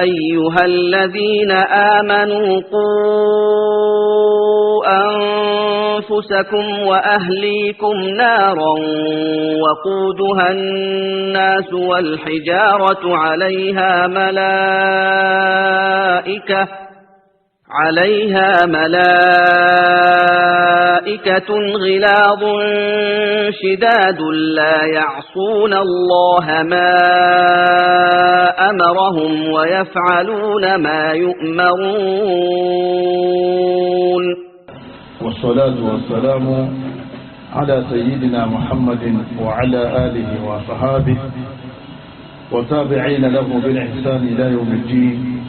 أيها الذين آمنوا قوا أنفسكم وأهليكم نارا وقودها الناس والحجارة عليها ملائكة غلاظ شداد لا يعصون الله ما أمرهم ويفعلون ما يؤمرون. والصلاة والسلام على سيدنا محمد وعلى آله وصحابه وتابعين له بالإحسان إلى يوم الدين.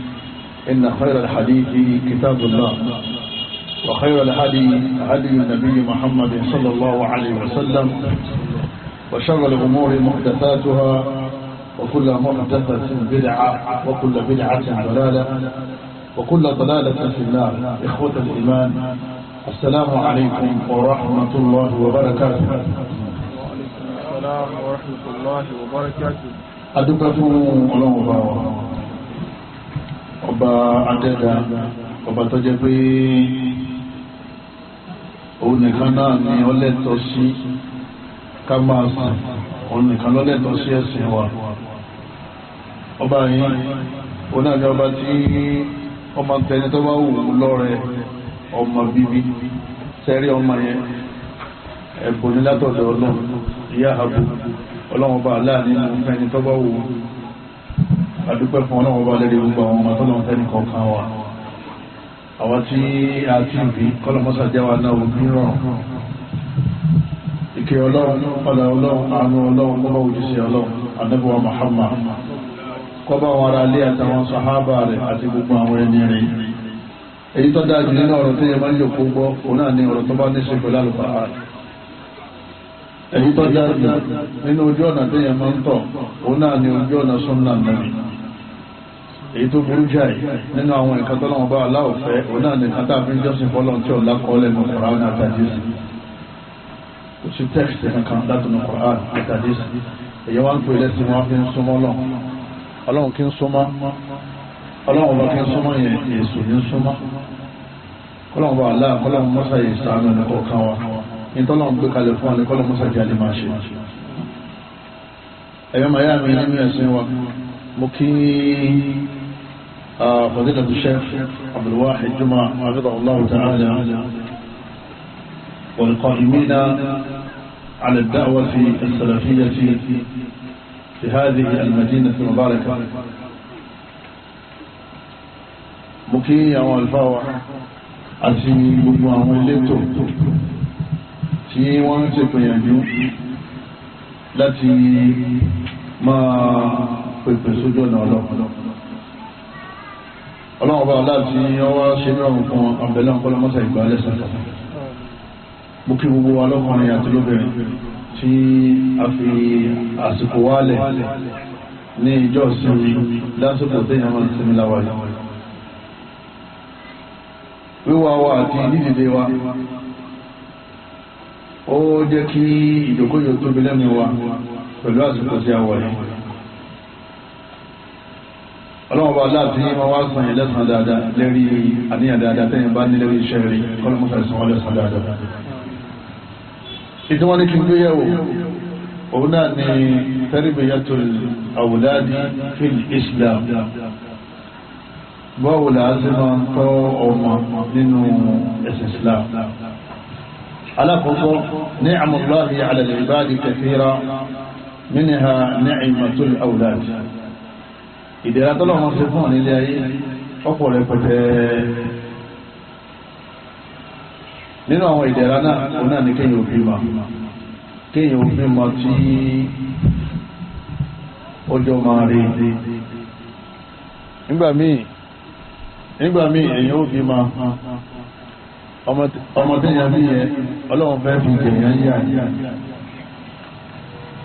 إن خير الحديث كتاب الله وخير الهدي هدي النبي محمد صلى الله عليه وسلم وشر الأمور محدثاتها وكل محدثة بدعة وكل بدعة ضلالة وكل ضلالة في النار. إخوة الإيمان، السلام عليكم ورحمة الله وبركاته. السلام ورحمة الله وبركاته. أدوكم الله وبركاته. ọba adẹ́dà ọba tó jẹ́ pé òun nìkan náà ni ó lẹ́tọ̀ọ́ sí ká máa sìn, òun nìkan ló lẹ́tọ̀ọ́ sí ẹ̀sìn wa. ọba yìí òun náà ni ọba tí ọmọ tẹni tó bá wù ú lọ́rẹ ọmọ bíbí sẹ́rí ọmọ yẹn ẹ̀bùn ní látọ̀dọ̀ ọlọ́run ìyá àbò ọlọ́run ọba aláàánú nínú fẹ́ni tó bá wù ú. adúpẹ́ fún ọlọ́run ọba lẹ́rìí gbogbo àwọn ọmọ tọ́lọ́run fẹ́ nìkan kan wa. àwọn tí a ti ń bí kọ́lọ́mọ́sá jẹ́ wa náà òbí rọrùn. ìkẹ́ ọlọ́run ọ̀là ọlọ́run àánú ọlọ́run kọ́bá òjíṣẹ́ ọlọ́run ànábì wa Muhammad kọ́bá àwọn ará ilé àtàwọn sàhábà rẹ̀ àti gbogbo àwọn ẹni rẹ̀. èyí tó dáa jù nínú ọ̀rọ̀ tó yẹ máa ń lò kó gbọ́ òun náà ni ọ̀rọ̀ tó bá ní ṣe pẹ̀lú àlùfáà. èyí tó dáa jù nínú ojú ọ̀nà tó yẹ máa ń tọ̀ òun náà ni ojú ọ̀nà súnnà Nábì. èyí tó burú jáì nínú àwọn nǹkan tó lọ́wọ́ bá aláwọ̀ fẹ́ òun náà nìkan tá a fi ń jọ́sìn fọ́lọ́n tí ọ̀la kọ́ lẹ́nu Kùránì àti Hádísì. kò sí tẹ́kìtì kankan láti nu Kùránì àti Hádísì. èyí wá ń pè lẹ́sìn wọn fi ń súnmọ́ ọlọ́run kí ń súnmọ́ ọlọ́run bá kí ń súnmọ́ yẹn èso ní súnmọ́ kọ́lọ́run bá aláà kọ́lọ́run mọ́sá yìí sàánú ní kọ̀ọ̀kan wa ní tọ́lọ́run gbé kalẹ̀ fún wa ní kọ́lọ́run mọ́sá jẹ́ àlè máa ṣe. ẹ̀yọ́ màá yá mi nínú ẹ̀sìn wa mo kí فضيلة الشيخ عبد الواحد جمعة حفظه الله تعالى والقائمين على الدعوة السلفية في هذه المدينة المباركة. مكي والفاوة àti gbogbo àwọn elétò tí wọ́n ń ṣègbìyànjú láti máa pèpè sójú ọ̀nà ọlọ́run ọba aláàtí ọwá ṣe mẹ́rùn fún àbẹ̀lẹ́ ọ̀pọ̀lọpọ̀sà ìgbà lẹ́sàkà. mú kí gbogbo wa lọ́kùnrin àti lóbìnrin tí a fi àsìkò wálẹ̀ ní ìjọ ìsinmi lásìkò téèyàn máa ń sinmi láwàyé. wíwá wa àti dídìde wa ó jẹ́ kí ìdókòyò tóbi lẹ́nu wa pẹ̀lú àsìkò tí a wà yìí. ọlọ́run ọba aláàtí wọn wá sàn yẹn lẹ́sàn dáadáa lérí àníyàn dáadáa tẹ́yìn bá ní lérí iṣẹ́ rí kọ́lọ́mọ́sà ìsàn wọn lẹ́sàn dáadáa. ìtí wọ́n ní kí n gbé yẹ̀wò òun náà ni tarbiyatul awladi fil Islam. báwo la ṣe máa ń tọ́ ọmọ nínú ẹ̀sìn Islam. alákọ̀ọ́kọ́ ni'amullahi ala al-ibadi kathira minha ni'matul awladi. ìdẹ̀ra tọ́lọ̀ wọn ṣe fún ọ̀nílé ayé ọ̀pọ̀ rẹpẹtẹ. nínú àwọn ìdẹ̀ra náà òun náà ni kéèyàn òbí ma tí ọjọ́ máa rí. nígbà míì èèyàn òbí ma ọmọ téèyàn bí yẹn ọlọ́run fẹ́ fi jẹ̀yàn yá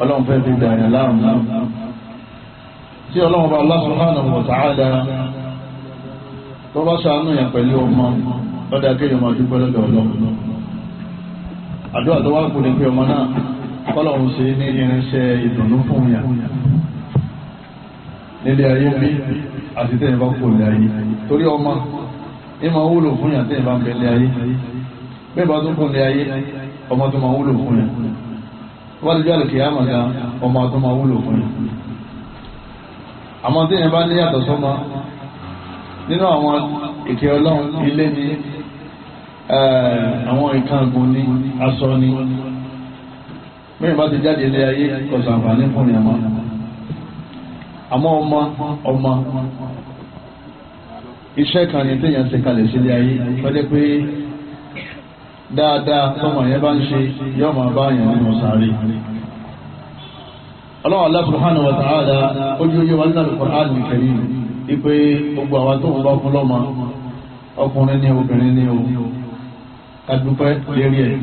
ọlọ́run fẹ́ fi dàyàn láàmú. tí ọlọ́run bá Allah subhanahu wa ta'ala tó bá ṣàánú yẹn pẹ̀lú ọmọ lọ́dá kéèyàn máa dúpẹ́ lọ́dọ̀ ọlọ́run. àdúrà tó wá kù ní pé ọmọ náà kọ́lọ́run ṣe ní irinṣẹ́ ìdùnnú fún yàn nílé ayé bí àti tẹ́yìn bá kò lé ayé torí ọmọ ìmọ̀ wúlò fún yàn tẹ́yìn bá ń bẹ lé ayé bẹ́ẹ̀ bá tún kò lé ayé ọmọ tó máa wúlò fún yàn wọ́n lè jọ́ àlè kìyàmà gan ọmọ tó máa wúlò fún yàn àmọ́ tẹ́yìn bá ní yàtọ̀ sọ́mọ nínú àwọn ìkẹ́ ọlọ́run ilé ní àwọn ìkàngùn ní aṣọ ní mẹ́rin bá ti jáde ilé ayé kọ̀sán àǹfààní fún ni àmọ́ ọmọ iṣẹ́ kan ní téèyàn ti kalẹ̀ sílé ayé lọ́jẹ́ pé dáadáa tọ́mọ yẹn bá ń ṣe yọ́ máa bá yẹn nínú sáré Allah subhanahu wa ta'ala ojú oyé wa nínú Al-Qur'an al-Karim ipe gbogbo àwọn tó ń bá fún lọ́mọ ọkùnrin ní obìnrin ní o kàdúpẹ́ lérí ẹ̀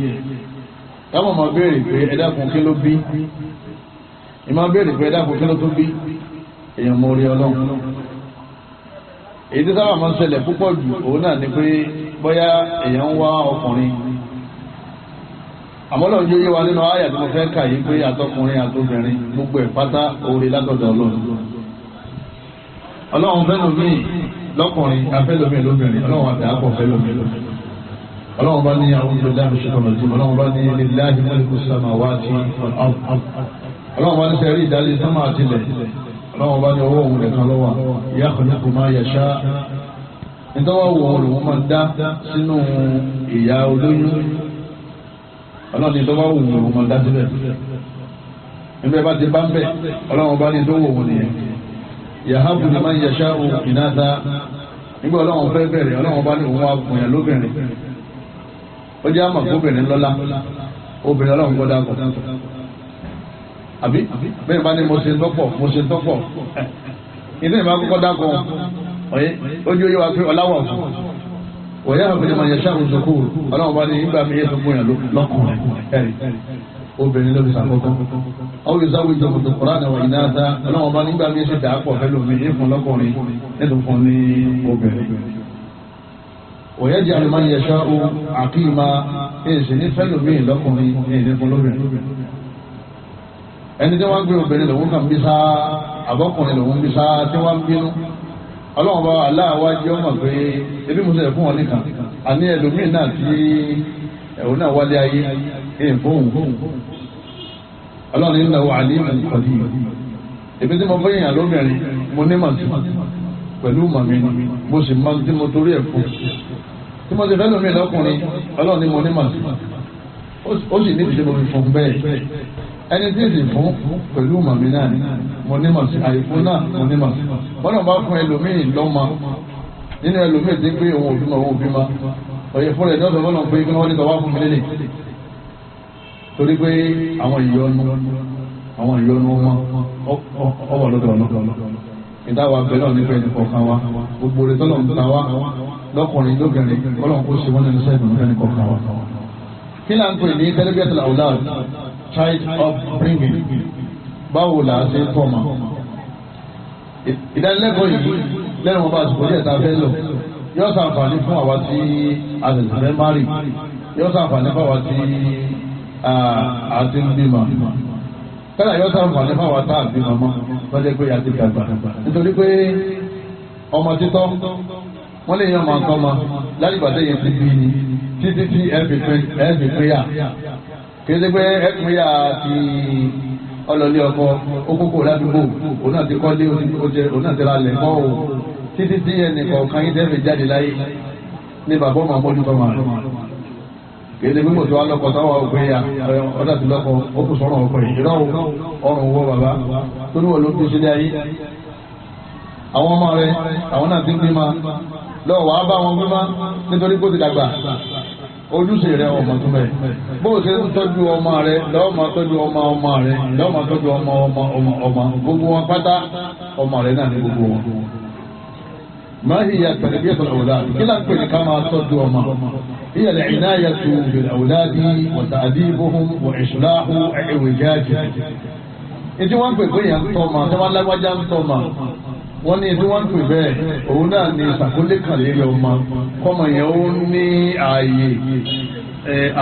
káwọn máa béèrè pé ẹ̀dákun kí ló bí ìmọ̀ béèrè pé ẹ̀dákun kí ló tó bí èèyàn mọ orí ọlọ́run èyí tí sábà máa ń ṣẹlẹ̀ púpọ̀ jù òun náà ni pé bóyá èèyàn ń wá ọkùnrin àmọ́ lọ́run yóò yé wa nínú àyà tí mo fẹ́ kà yìí pé àtọkùnrin àtobìnrin gbogbo ẹ̀ pátá oore látọ̀dọ̀ ọlọ́run fẹ́ lómi lọ́kùnrin afẹ́ lómi lóbìnrin ọlọ́run àti àpọ̀ fẹ́ lómi ọlọ́run bá ní àwọn ìjọba ìṣẹ́kọ̀ọ́ lọ́jọ́ ọlọ́run bá ní lillahi mulku samawati wal ard ọlọ́run bá ní sẹ́rí ìdálé sánmà àtìlẹ̀ ọlọ́run bá ní ọwọ́ òun nìkan lọ́wọ́ yakhluqu ma yasha nítorí òun lòun máa dá sínú ìyá olóyún ọlọ́run ní tọ́wọ́ òun lòun máa dá síbẹ̀ níbẹ̀ bá ti bá ń bẹ̀ ọlọ́run bá ní tó wò òun nìyẹn yahabu liman yasha'u inatha nígbà ọlọ́run fẹ́ bẹ̀rẹ̀ ọlọ́run bá ní òun wá gùn yẹn lóbìnrin ó jẹ́ àmọ̀ gómìnrin lọ́lá obìnrin ọlọ́run gbọ́dá kọ̀ àbí bẹ́ẹ̀ bá ní mo ṣe tọ́pọ̀ ilé ìbá kọ́kọ́ dákọ̀ ọ̀yẹ́ ojú oyé wa pé ọláwọ̀ fún òyà àbúrò máa yẹ̀ṣà òṣòkò ọlọ́run bá ní nígbà mi yẹ tó gbóyàn lọ́kùnrin ẹ̀rì obìnrin ló fi sàkókò ọwọ́ ìsáwọ́ ìjọba tó kọ́ra náà wà ní náà ọlọ́run bá nígbà mi ṣe dàápọ̀ fẹ́lómi ní fún lọ́kùnrin nítorí fún ní obìnrin ويجعل من يشاء عقيما إنسان فلومين لكم إنسان فلومين ẹni tí wọ́n gbé obìnrin lòun kàn bí sáá àbọ́kùnrin lòun bí sáá tí wọ́n bínú ọlọ́run bá aláàwájú ọmọ pé ebi mo sẹ̀rẹ̀ fún wọn nìkan àní ẹlòmíín náà tí ẹ̀hún náà wálé ayé èèyàn fóun ọlọ́run ní ìnáwó àlímù kọ̀dí ebi tí mo fẹ́ yàn lóbìnrin mo ní màtí pẹ̀lú màmí mo sì máa tí mo torí ẹ̀ fún tí mo ti fẹ́ lómi lọ́kùnrin ọlọ́run ní mo ní màtí ó sì ní ìṣe mo fi fún bẹ́ẹ̀ ẹni tí èsì fún pẹ̀lú màmí náà ni mo ní màtí àìfún náà mo ní màtí wọ́n náà bá fún ẹlòmíì lọ́mọ nínú ẹlòmíì tí pé òun òbí ma ọ̀yẹ̀ fún rẹ̀ ní ọ̀sán lọ́nà pé kí wọ́n ní tọ́wọ́ fún mi lélẹ̀ torí pé àwọn ìyọnu wọn ọwọ́ lọ́dọ̀ ìdáwà bẹ̀rẹ̀ náà nípa ẹni kọ̀ọ̀kan wa gbogbo rẹ̀ tọ́lọ̀ ń ta wá lọ́kùnrin lóbìnrin kọ́lọ̀ kó ṣe wọ́n nínú sẹ́ẹ̀dùn ẹni kọ̀ọ̀kan wa. kí là ń pè ní tẹ́lẹ̀bíẹ́tì àwùláàd child upbringing báwo là á ṣe ń tọ́mà. ìdánilẹ́kọ̀ọ́ yìí lẹ́nu wọn bá àsìkò díẹ̀ tá a fẹ́ lò yóò ṣàǹfààní fún àwa tí a lè fẹ́ márì yóò ṣàǹfààní fún àwa tí a ti ń bímọ kẹ́lá yóò ṣàǹfààní fún àwa tá a bímọ mọ́ lọ́jọ́ pé a ti dàgbà nítorí pé ọmọ títọ́ wọ́n lè yan ọmọ nǹkan ọmọ lálìbàdé yẹn ti bí ni títí tí ẹ fi péyà kí ẹ ti pé ẹ péyà ti ọlọ́lé ọkọ okókó ládùúgbò òun náà ti kọ́lé òun náà ti ra lẹ̀ kọ́ o títí tí ẹnì kọ̀ọ̀kan yín tẹ́fẹ̀ jáde láyé ní bàbá ọmọ àmọ́jú máa kéde mímọ̀ tó wá lọ́kọ̀ táwọn òpin ya ọ̀dà ti lọ́kọ̀ ó kù sọ́rọ̀ ọkọ̀ yìí ìrọ̀ ọrùn wọ bàbá tó níwọ̀n ló ń fi sílé ayé àwọn ọmọ rẹ àwọn náà ti ń bímọ lọ́wọ́ wàá bá wọn bímọ nítorí kó ti dàgbà ojúṣe rẹ ọmọ tó bẹ bó o ṣe ń tọ́jú ọmọ rẹ lọ́wọ́ máa tọ́jú ọmọ rẹ lọ́wọ́ máa tọ́jú ọmọ gbogbo wọn pátá ọmọ rẹ náà ní gbogbo wọn. ما هي تربية الأولاد؟ كلا كل كما صدوا هي العناية بالأولاد وتأديبهم وإصلاح اعوجاجهم. إذا وان كوي يان توما، تما لا وجان توما. wọ́n ní tí wọ́n ń pè bẹ́ẹ̀ òun náà ní ìsàkólé kan lérí ọmọ kọ́mọ yẹn ó ní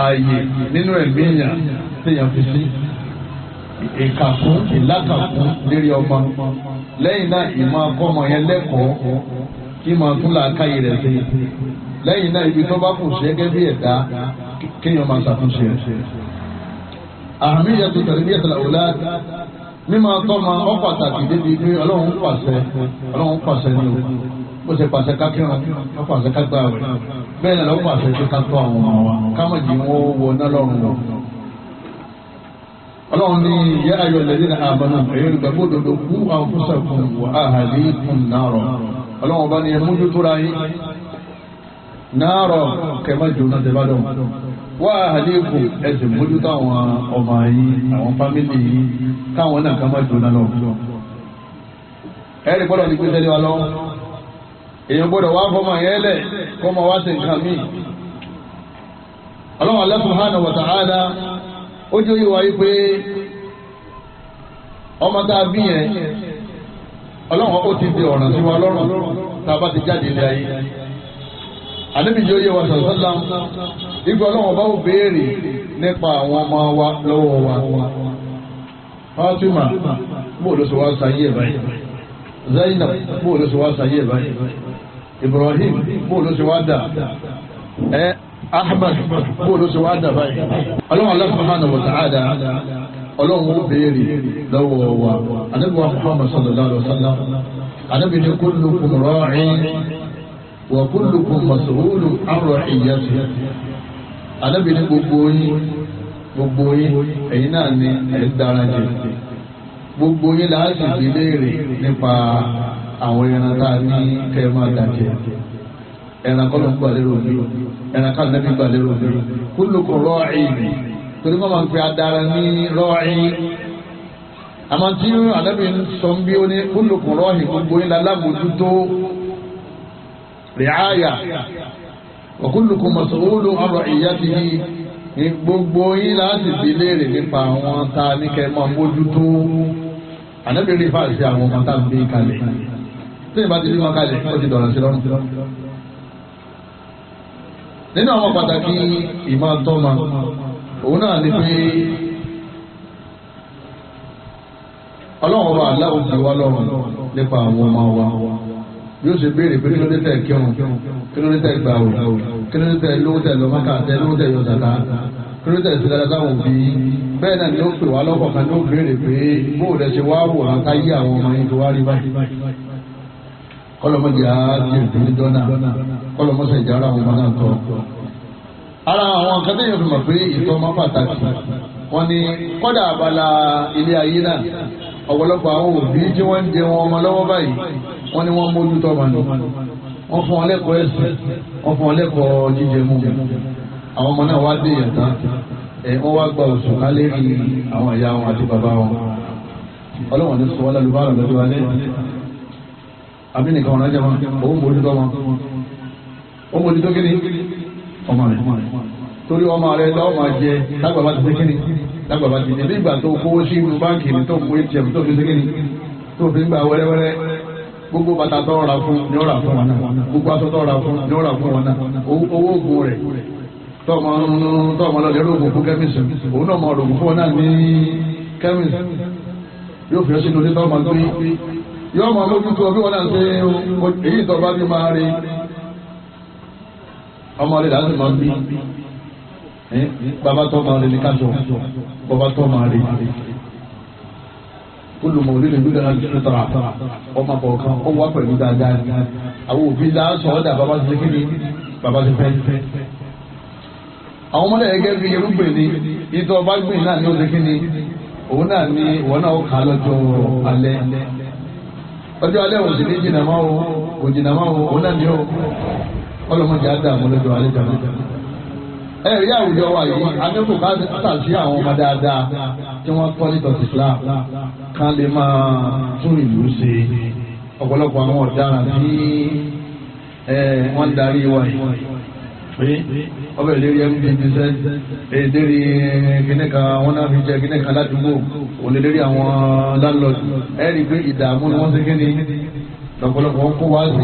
ààyè nínú ẹ̀mí èèyàn téèyàn fi sí ìkàkún ìlàkàkún lérí ọmọ lẹ́yìn náà ìmọ̀ akọ́mọ yẹn lẹ́kọ̀ọ́ kí máa tún làákàyè rẹ̀ sí lẹ́yìn náà ibi tó bá kù sí gẹ́gẹ́ bí ẹ̀dá kéèyàn máa ṣàtúnṣe rẹ̀. ahamiyatu tarbiyatul awlad mímọ tọ́mọ ọ pàtàkì débi pé ọlọ́run pàṣẹ ní o bó ṣe pàṣẹ kákírun ó pàṣẹ kágbá rẹ̀ bẹ́ẹ̀ náà lọ́ pàṣẹ pé ká tọ́ àwọn ọmọ wa kámọ̀jì wọn wọ náà lọ́rùn wọn. ọlọ́run ní yā ayyuhalladhīna āmanū ẹ̀yọ́ ìgbàgbọ́ òdodo qū anfusakum wa ahlīkum nāra ọlọ́run bá ní ẹ mójútó ra yín náàrọ̀ kẹmọ́ jóná tẹ bá dọ̀ wa ahlīkum ẹ̀sìn mójútó àwọn ọmọ yín àwọn fámìlì yín káwọn náà kẹmọ́ jóná lọ. ẹ̀rí gbọ́dọ̀ ní pé tẹ́lẹ̀ wa lọ́wọ́ èèyàn gbọ́dọ̀ wá fọmọ yẹn lẹ̀ kọ́ ma wá sí nǹkan míì. ọlọ́run Allah subhanahu wa ta'ala ó jẹ́ yíwa yí pé ọmọ tá a bí yẹn ọlọ́run ó ti di ọ̀ràn sí wa lọ́rùn tá a bá ti jáde ilé ayé. ànábì jẹ́ oyè wa sàlọ́sàlá ìgbà ọlọ́run bá ó béèrè nípa àwọn ọmọ wa lọ́wọ́ wa. Fatima bó ló sọ wá sáyé ẹ̀ báyìí Zainab bó ló sọ wá sáyé ẹ̀ báyìí Ibrahim bó ló sọ wá dà Ahmad bó ló sọ wá dà báyìí. ọlọ́run Allah subhanahu wa ta'ala ọlọ́run ó béèrè lọ́wọ́ wa ànábì wa Muhammad sallallahu alaihi wa sallam ànábì ní kullukum ra'in wa kullukum mas'ulun 'an ra'iyyatihi ànábì ní gbogbo yín ẹ̀yin náà ní ẹ̀ dára jẹ gbogbo yín láti fi léèrè nípa àwọn ẹran tá a ní kẹ́ ẹ máa dàjẹ́ ẹran kọ́ ló ń gbà lérò bí ẹran ká nàbí gbà lérò bí kullukum ra'in torí wọ́n máa ń pe adára ní ra'in àmọ́ tí ànábì ń sọ bí ó ní kullukum ra'in gbogbo yín lálámójútó ri'aya wa kullukum mas'ulun 'an ra'iyyatihi gbogbo yín láti fi léèrè nípa àwọn tá a ní kẹ́ máa mójútó ànábì rí fàáṣí àwọn ọmọ tá a gbé kalẹ̀ tí ìbá ti rí wọn kalẹ̀ ó ti dọ̀rọ̀ sí lọ́rùn. nínú àwọn pàtàkì ìmọ̀ tọ́mọ òun náà ní pé ọlọ́run ọba aláwọ̀ ti wá lọ́rùn nípa àwọn ọmọ wa yóò ṣe béèrè pé kí ló dé tẹ̀ kírun kí ló dé tẹ̀ gbà wò kí ló dé tẹ̀ lówó tẹ̀ lọ́mọ́ká tẹ̀ lówó tẹ̀ yọ zàká kí ló dé tẹ̀ sí dáadáa táwọn òbí bẹ́ẹ̀ náà ni ó pè wá lọ́kọ̀ kan ní ó béèrè pé bóò lẹ ṣe wá wò láta yí àwọn ọmọ yẹn tó wá rí báyìí kọlọmọdé á ti rìn ní dọ́nà kọlọmọsẹ ìjà ara àwọn ọmọ náà tọ́. ara àwọn kan tẹ́yìn fi mọ̀ pé ìtọ́ ọmọ pàtàkì wọn ni kọ́dà abala ilé ayé náà ọ̀pọ̀lọpọ̀ àwọn òbí tí wọ́n ń jẹ wọn ọmọ lọ́wọ́ báyìí wọ́n ní wọ́n mójútó ọmọ nù wọ́n fún wọn lẹ́kọ̀ọ́ ẹ̀sìn wọ́n fún wọn lẹ́kọ̀ọ́ jíjẹ mú àwọn ọmọ náà wá dé yẹn tán wọ́n wá gba oṣù kálẹ̀ rí àwọn ìyá wọn àti bàbá wọn ọlọ́wọ́n ní sọ wọ́n lálẹ́ bára lọ́dún alẹ́ àbí nìkan wọn rájẹ́ wọn òun mójútó wọn ó mójútó kí ni ọmọ rẹ̀ torí ọmọ rẹ̀ lọ́wọ́ máa jẹ lágbàbá ti sékìní lágbàbá ti jẹ bí ìgbà tó kówó sí inú báńkì ní tó mú atm tó fi sékìní tó fi gbà wẹ́rẹ́wẹ́rẹ́ gbogbo bàtà tó rà fún ni ó rà fún wọn náà gbogbo aṣọ tó rà fún ni ó rà fún wọn náà owó oògùn rẹ̀ tọ́ọ̀mọ lọ́dẹ̀ lóògùn fún kẹ́mísì òun náà mọ òògùn fún ọ náà ní kẹ́mísì yóò fi ọsìn lórí tọ́ọ̀mọ gbé yóò mọ lójútó bí wọn náà ṣe èyí tó bá bí máa rí ọmọ rẹ̀ láti máa bí bàbá tó máa rí ní kájọ bàbá tó máa rí olùmọ̀ orílẹ̀ ìlú dára jẹ́ tọ́ra ọmọ kọ̀ọ̀kan ó wá pẹ̀lú dáadáa ní àwọn òbí láàṣọ ọ̀dà bàbá ti kí ni bàbá ti fẹ́ àwọn ọmọdé gẹ́gẹ́ bí irúgbìn ni ìtọ́ ọba gbìn náà ní ó ti kí ni òun náà ní ìwọ̀n náà ó kà á lọ́jọ́ alẹ́ ọjọ́ alẹ́ òsì ní jìnnà máa wo kò jìnnà máa wo òun náà ní ó ọlọ́mọdé á dà mọ́ lọ́jọ́ alẹ́ jàmọ́ ẹ̀rí àwùjọ wa yìí anígbò ká sí àwọn ọmọ dáadáa tí wọ́n tọ́ ní tọ́sí Islam kan lè máa tún ìlú ṣe ọ̀pọ̀lọpọ̀ àwọn ọ̀daràn tí wọ́n darí wa yìí pé ọbẹ̀ ìlérí md bíṣẹ́ èdèrí kìnnìkan wọn náà fi jẹ kìnnìkan ládùúgbò òlélérí àwọn láńlọ́ọ̀dù ẹ̀rí pé ìdààmú ni wọ́n ṣe kí ni lọ́pọ̀lọpọ̀ wọn kó wá sí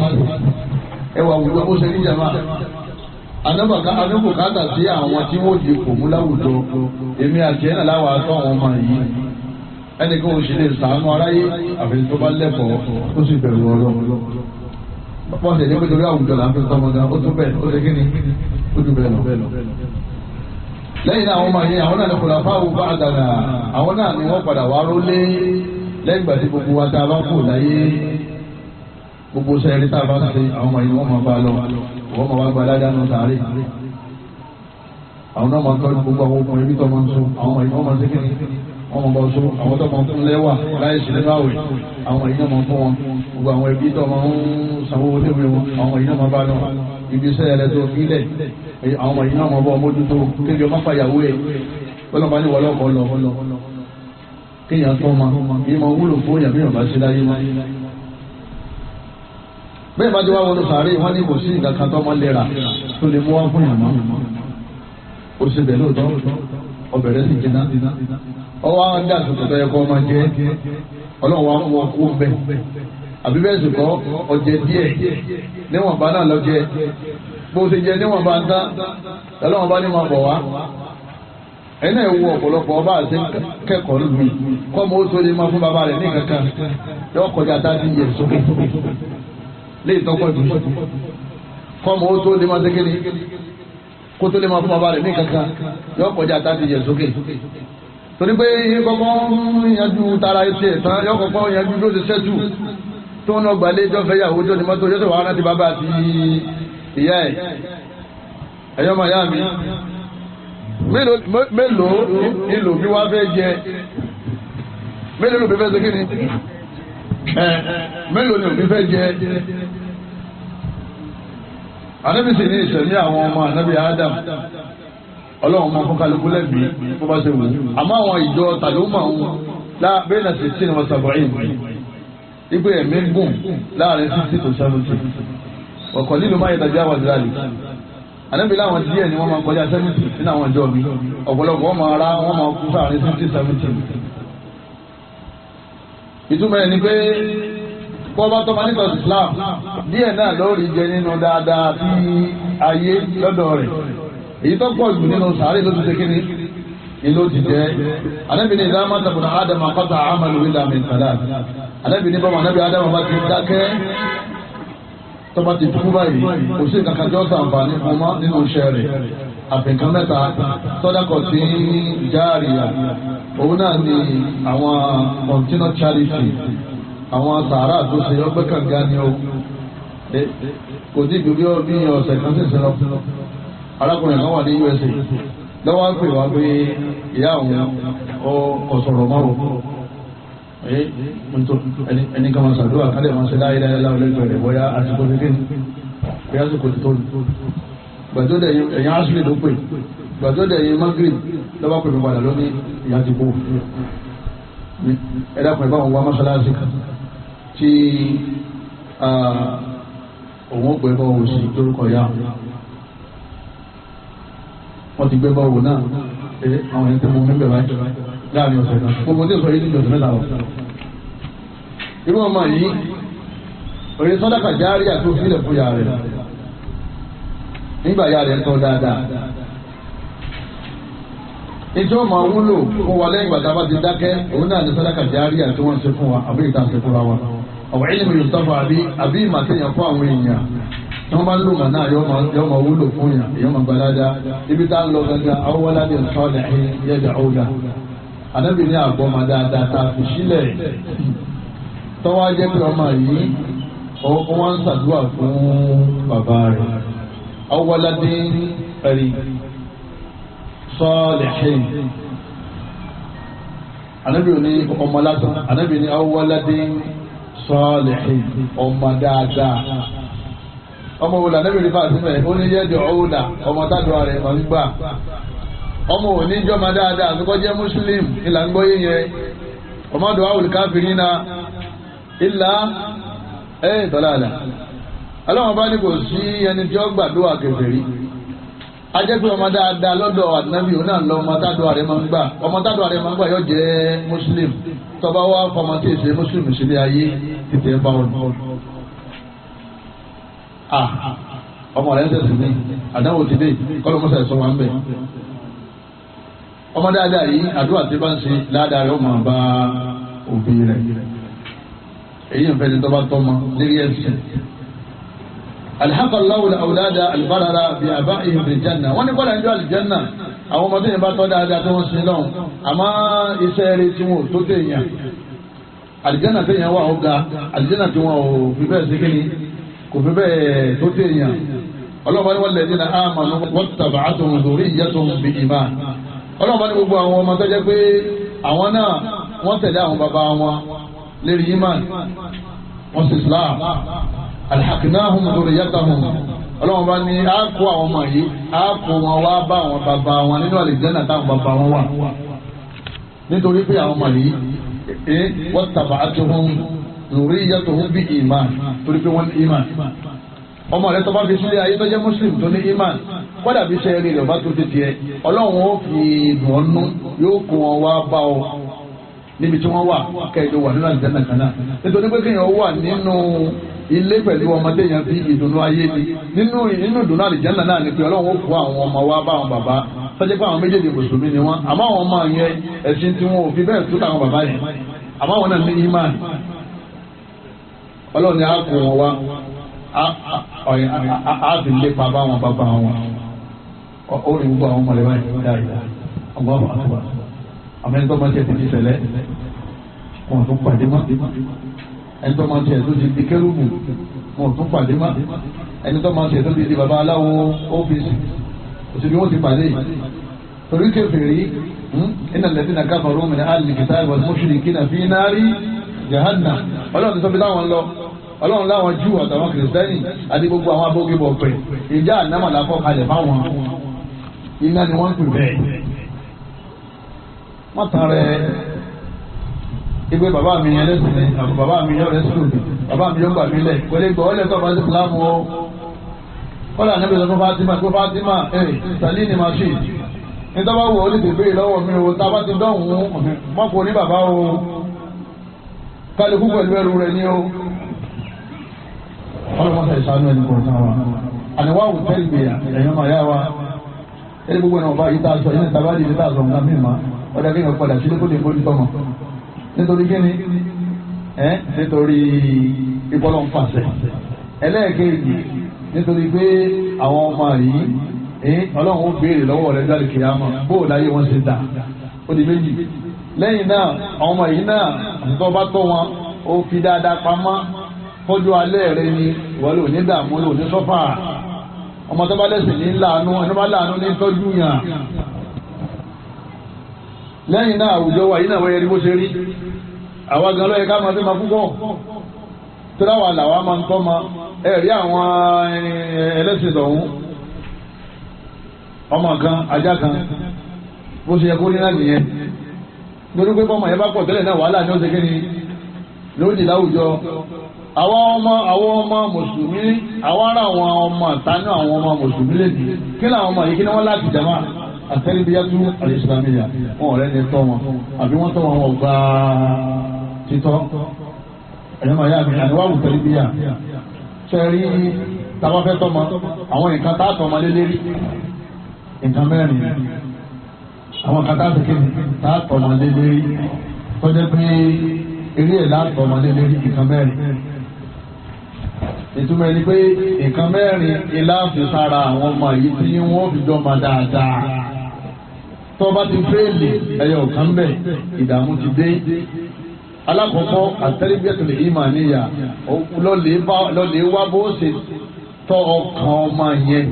ẹwà àwùjọ bó ṣe ní jàmá anábòkátà sí àwọn tí wọ́n di kò mú láwùjọ èmi àti ẹ̀nà láwà àtọ́ àwọn ọmọ yìí ẹnìkan ò sì lè sàánú aráyé àfi tó bá lẹ́kọ̀ọ́ tó sì bẹ̀rù Ọlọ́run wọ́n sì ní pé torí àwùjọ là ń fi tọmọ gan ó tó bẹ́ẹ̀ ó lè kí ni ó ju bẹ́ẹ̀ lọ. lẹ́yìn náà àwọn ọmọ yẹn àwọn náà ní kò láfa wò bá àdàgà àwọn náà ni wọ́n padà wá rólé lẹ́yìn ìgbà tí gbogbo wa tá a bá kù láyé gbogbo sẹ́yìn tá a bá ń ṣe àwọn ọmọ yẹn wọ́n máa bá lọ wọ́n máa wá gba aládàánu sàárè àwọn náà máa tọ́jú gbogbo àwọn ọkùnrin bí tọ́ máa ń so àwọn ọmọ yẹn wọ́n máa ń ṣe kí ni wọ́n máa bá so àwọn tó máa ń fún lẹ́wà láì sí nínú àwẹ̀ àwọn èèyàn máa ń fún wọn gbogbo àwọn ẹbí tó máa ń sanwó léwé wọn àwọn èèyàn máa bá lọ ibi iṣẹ́ rẹ̀ tó fílẹ̀ àwọn èèyàn máa bọ́ mójútó kéde ọmọ fàyàwó ẹ̀ wọ́n bá ní wọlé ọkọ̀ lọ kéèyàn tó máa bí máa wúlò fún èèyàn bí wọ́n bá ṣe láyé wọn. bẹ́ẹ̀ bá ti wá wọlé sàárè wọ́n ní kò sí nǹkan kan tó máa lera tó lè mú wá fún yàrá ó ṣe bẹ̀ lóòótọ́ ọbẹ̀rẹ̀ sì jìnnà ọwọ́ àwọn dà tuntun tó yẹ kó máa jẹ́ ọlọ́run wa mú ọkú bẹ́ẹ̀ àbí bẹ́ẹ̀ sì kọ́ ọjẹ́ díẹ̀ níwọ̀n bá náà lọ́jẹ́ bó ṣe jẹ níwọ̀n bá ń tán ọlọ́run bá ní máa bọ̀ wá ẹ̀yin náà wo ọ̀pọ̀lọpọ̀ ọba àti kẹ́kọ̀ọ́ lùmí kọ́ mo tó lè máa fún bàbá rẹ̀ ní kankan yọ kọjá 30 years sókè lè tọ́kọ̀ jù kọ́ mo tó lè máa ṣe kéde kó tó lè máa fún bàbá rẹ̀ ní kankan yọ kọjá 30 years sókè torí pé kọ́kọ́ yanjú tara ẹsẹ̀ tán yọ kọ́kọ́ yanjú ló ti sẹ́tù tó ń lọ gbàlẹ́ ìjọ fẹ́ yàwó tó ní mọ́tò yọ́sẹ̀ wàhálà ti bàbá àti ìyá ẹ̀ ẹ̀yọ́ màá yá mi mélòó ìlò bí wá fẹ́ jẹ mélòó ló bí fẹ́ ṣe kí ni mélòó ni òbí fẹ́ jẹ Ànábì sì ní ìṣẹ̀mí àwọn ọmọ Ànábì Adam ọlọ́run máa fún kálukú lẹ́bi bó bá ṣe wù ú àmọ́ àwọn ìjọ tàlómà ń bẹ́ẹ̀ náà 16 wọn sàbọ̀rìn ìgbé ẹ̀mí gùn láàrin 60 to 70 ọ̀kọ̀ nínú máa yẹtàjá wà síláàlì Ànábì láwọn díẹ̀ ni wọ́n máa kọjá 70 nínú àwọn ìjọ mi ọ̀pọ̀lọpọ̀ wọ́n máa ra wọ́n máa kú sáàrin 60 70 ìtumọ̀ ẹ̀ ni pé bọ́ọ̀bá tó máa nítorí Islam díẹ̀ náà lórí jẹ nínú dáadáa tí ayé lọ́dọ̀ rẹ̀ èyí tó pọ̀ jù nínú sàárè ló ti ṣe kí ni ìlú ti jẹ́ Ànábì ní ìdáhùn mọ́tàbùnà ádámù àkọ́tà àmàlù ìlà mẹ́tàlá Ànábì ní bọ́ọ̀mù Ànábì ádámù bá ti dákẹ́ tó bá ti kú báyìí kò sí kankan jọ́ sàǹfààní fún mọ́ nínú iṣẹ́ rẹ̀ àfihàn mẹ́ta sọ́dákọ̀ tí jáàríyà òun náà ni àwọn continual charity àwọn sàárà tó ṣe ọgbẹ́ kànga ni ó kò tí ìgbìbí bí ọ̀sẹ̀ kan sì sẹ́lọ arákùnrin kan wà ní USA lọ́wọ́ pè wá pé ìyá òun ọ̀sọ̀rọ̀ mọ́rọ̀ ẹni kan máa ṣàdúrà kálẹ̀ máa ṣe láyé láyé láwọn lẹ́gbẹ̀ẹ́ rẹ̀ bóyá àsìkò kékeré bí àsìkò tó gbàdúrà ẹ̀yìn ashley ló pè gbàdúrà ẹ̀yìn Maghrib lọ́wọ́ pè mí padà lónìí ìyá ti kú ẹ̀dá pẹ̀lú àwọn wa mọ́ṣáláṣí tí òun pè bọ́ òun sí lórúkọ yá wọ́n ti gbé bọ́ òun náà àwọn ẹni tí mo mẹ́bẹ̀ báyìí láàrin ọ̀sẹ̀ náà gbogbo tí ó sọ yìí ní ọ̀sẹ̀ mẹ́ta lọ. irú ọmọ yìí òye sọ́dáka járí àti òfìlẹ̀ fún ya rẹ̀ nígbà ya rẹ̀ ń tọ́ dáadáa ìjọ ma wúlò fún wa lẹ́yìn gbàtà bá ti dákẹ́ òun náà ní sàdákà járíyà tí wọ́n ṣe fún wa àbí ìta ṣe fúnra wa ọ̀wọ̀ ilmi yustafa àbí ìmàtẹ́yàn fún àwọn èèyàn tí wọ́n bá lò mà náà yọ ma wúlò fún yàn èèyàn ma gbalada ibi tá ń lọ gangan awọ́ládé sọ́ọ̀lẹ̀ yẹ́dà ọ̀dà ànábì ní àgbọ̀ ma dáadáa tá a fi sílẹ̀ tọ́wọ́ jẹ́ pé ọmọ yìí wọ́n ń ṣàdúrà fún bàbá rẹ̀ awọ́ládé ẹ̀rí sọ́ọ̀lẹ̀hìn anábì ní ọmọ látàn anábì ní awọ́ládé sọ́ọ̀lẹ̀hìn ọmọ dáadáa ọmọ wòlò anábì ní fàásì mẹ́ ó ní yẹ́dẹ̀ ọ̀húnà ọmọ tádùá rẹ̀ máa ń gbà ọmọ òní jọmọ dáadáa àfikọ́ jẹ́ muslim ìlà ń gbọ́ yíyẹn ọmọ dùn áwùl káfírínà ìlà dọ́làlà aláwọ̀ bá ní kò sí ẹni tí ó gbàdúrà kèfèrí ajẹ́pẹ́ ọmọ dáadáa lọ́dọ̀ ànábì òun náà lọ ọmọ tádùá rẹ̀ máa ń gbà ọmọ tádùá rẹ̀ máa ń gbà yóò jẹ́ muslim tọba wá fọmọ tí èsè muslim sílé ayé tètè bá wọn. ọmọ rẹ̀ ń tẹ̀sí ní àdáwò ti dé kọ́lọ́ mọ́sá ẹ̀sọ́ wa ń bẹ̀. ọmọ dáadáa yìí àdúrà tí bá ń ṣe ládàá rẹ̀ ó máa bá òbí rẹ̀ èyí ń fẹ́ni tó bá tọ́mọ lérí ẹ̀sìn. alhaqallahu al-awlada al-barara bi aba'ihim bil janna wọ́n ní kọ́lá ń jọ àlìjánà àwọn ọmọdé yẹn bá tọ́ dáadáa tó wọ́n sin lọ́hùn àmọ́ iṣẹ́ rẹ̀ tí wọn ò tó téèyàn àlìjánà téèyàn wà ó ga àlìjánà tí wọn ò fi bẹ́ẹ̀ sí kíni kò fi bẹ́ẹ̀ tó téèyàn ọlọ́run bá ní walladhina amanu wattaba'atuhum dhurriyyatuhum bi iman ọlọ́run bá ní gbogbo àwọn ọmọ tó jẹ́ pé àwọn náà wọ́n tẹ̀lé àwọn bàbá wọn lérí iman wọ́n sì islam alhaqnahum dhurriyyatahum ọlọ́run bá ní á kó àwọn ọmọ yìí á kó wọn wá bá àwọn bàbá wọn nínú àlìjánà táwọn bàbá wọn wà nítorí pé àwọn ọmọ yìí wattaba'atuhum dhurriyyatuhum bi iman torí pé wọ́n ní iman ọmọ rẹ tó bá fi sílé ayé tó jẹ́ muslim tó ní iman kódà bí sẹ́ẹ̀rì rẹ̀ bá tó ti tiẹ̀ ọlọ́run ó fi dùn ọ́nú yóò kó wọn wá bá ọ níbi tí wọ́n wà kẹ́ẹ̀dọ̀ wà nínú àlìjánnà kan náà nítorí pé kéèyàn wà nínú ilé pẹ̀lú ọmọdé yẹn fi ìdùnnú ayé ni nínú ìdùnnú àlìjánnà náà ni pé ọlọ́run ó kó àwọn ọmọ wá bá àwọn bàbá sọ́jẹ́ pé àwọn méjèèjì mùsùlùmí ni wọ́n àmọ́ àwọn ọmọ yẹn ẹ̀sìn tí wọn ò fi bẹ́ẹ̀ tó táwọn bàbá yẹn àmọ́ àwọn náà ní iman ọlọ́run ni á kó wọn wá á fi lépa bá wọn bàbá wọn ó rí gbogbo àwọn ọmọlẹ́wà yìí dáadáa Allahu akbar àmọ́ ẹni tó máa ń tẹ̀ ti ṣẹlẹ̀ wọn tún pàdé mọ́ ẹni tó máa ń tẹ̀ tó ti di kérúbù wọn tún pàdé mọ́ ẹni tó máa ń tẹ̀ tó ti di bàbá aláwo ọ́fíìsì òsibí wọn ti pàdé yìí torí kèfèrí innal ladhina kafaru min ahli kitabi wal mushrikina fi nari jahannam ọlọ́run ti sọ bí táwọn lọ ọlọ́run láwọn júù àtàwọn kìrìsìtẹ́nì àti gbogbo àwọn abókébọ̀ pẹ̀ ìjà ànámà láfọ́ kalẹ̀ fáwọn iná ni wọ́n ń pè bẹ́ẹ̀. wọ́n tàn rẹ̀ igbe bàbá mi yẹn lẹ́sìn ní àbọ̀ bàbá mi yọ rẹ́sùn bàbá mi yọ gbà mí lẹ̀ kò lè gbọ́ ọ́ lẹ́tọ́ bá ti fìlámù o. kọ́lá níbi ìsọ̀tún Fatima pé Fatima sàlí ni màá ṣe nítorí wọ́n wò ó lè tètè lọ́wọ́ mi o tá a bá ti dọ̀hún mọ́kò ní bàbá o kálukú pẹ̀lú ẹrù rẹ̀ ní o. ọlọ́mọta ìṣàánú ẹni kò tán wa àníwá wò tẹ́lẹ̀ gbìyà ẹ̀yàn máa yá wa ẹni gbogbo ẹ̀nà ọba yìí tá a sọ yìí tàbá dìde tá a sọ nǹkan mímọ́ ọ̀dà kí èèyàn padà sílé kó lè bójú tọmọ nítorí kíni nítorí ìbọ́lọ̀ ń pàṣẹ ẹlẹ́ẹ̀kejì nítorí pé àwọn ọmọ yìí ọlọ́run ó béèrè lọ́wọ́ rẹ̀ jáde kìyàmọ́ bóò láyé wọn ṣe dà ó di méjì lẹ́yìn náà àwọn ọmọ yìí náà àtúntò bá tọ́ wọn ó fi dáadáa pamọ́ fọ́jú alẹ́ rẹ ni wọ́n lò ní dààmú lò ní sọ́fà ọmọ tó bá lẹ́sìn ní láàánú ẹni bá láàánú ní tọ́jú yàn lẹ́yìn náà àwùjọ wa yìí náà wọ́n yẹ ní bó ṣe rí àwa gan lọ́yẹ ká máa fi máa púpọ̀ tó dáwà làwa máa ń tọ́ ma ẹ̀rí àwọn ẹlẹ́sìn lọ́hún ọmọ kan ajá kan bó ṣe yẹ kó rí náà nìyẹn lórí pé bọ́mọ yẹn bá pọ̀ tẹ́lẹ̀ náà wàhálà ní ó ṣe kí ni lóòdì láwùjọ àwọn ọmọ mùsùlùmí àwọn ará àwọn ọmọ àtàní àwọn ọmọ mùsùlùmí lèdì kí ni àwọn ọmọ yìí kí ni wọ́n láti jama àtẹ́lẹ́bíyàtú àlìsìlámíyà wọn ọ̀rẹ́ ni tọ́ wọn àbí wọ́n tọ́ wọn wọ́n gba títọ́ ẹ̀yọ́ máa yá mi àníwáwù tẹ́lẹ́bíyà sẹ́rí tabafẹ́ tọ́mọ àwọn nǹkan tá a tọ́ ọmọ lélẹ́rí nǹkan mẹ́rin àwọn nǹkan tá a tọ́ tá a tọ́ ọmọ lélẹ́rí tọ́jẹ́ pé eré ẹ̀ látọ̀ ọmọ lélẹ́rí nǹkan mẹ́rin ìtumọ̀ ẹni pé nǹkan mẹ́rin ilá fi sára àwọn ọmọ yìí tí wọ́n fi jọ máa dáadáa tó bá ti fẹ́ẹ̀lì ẹyọ kan bẹ̀ ìdààmú ti dé alákọ̀ọ́kọ́ àtẹ́rẹ́bíẹ̀tò lè ìmọ̀ níyà lọ́lẹ̀ wá bó ṣe tọ́ ọkàn ọmọ yẹn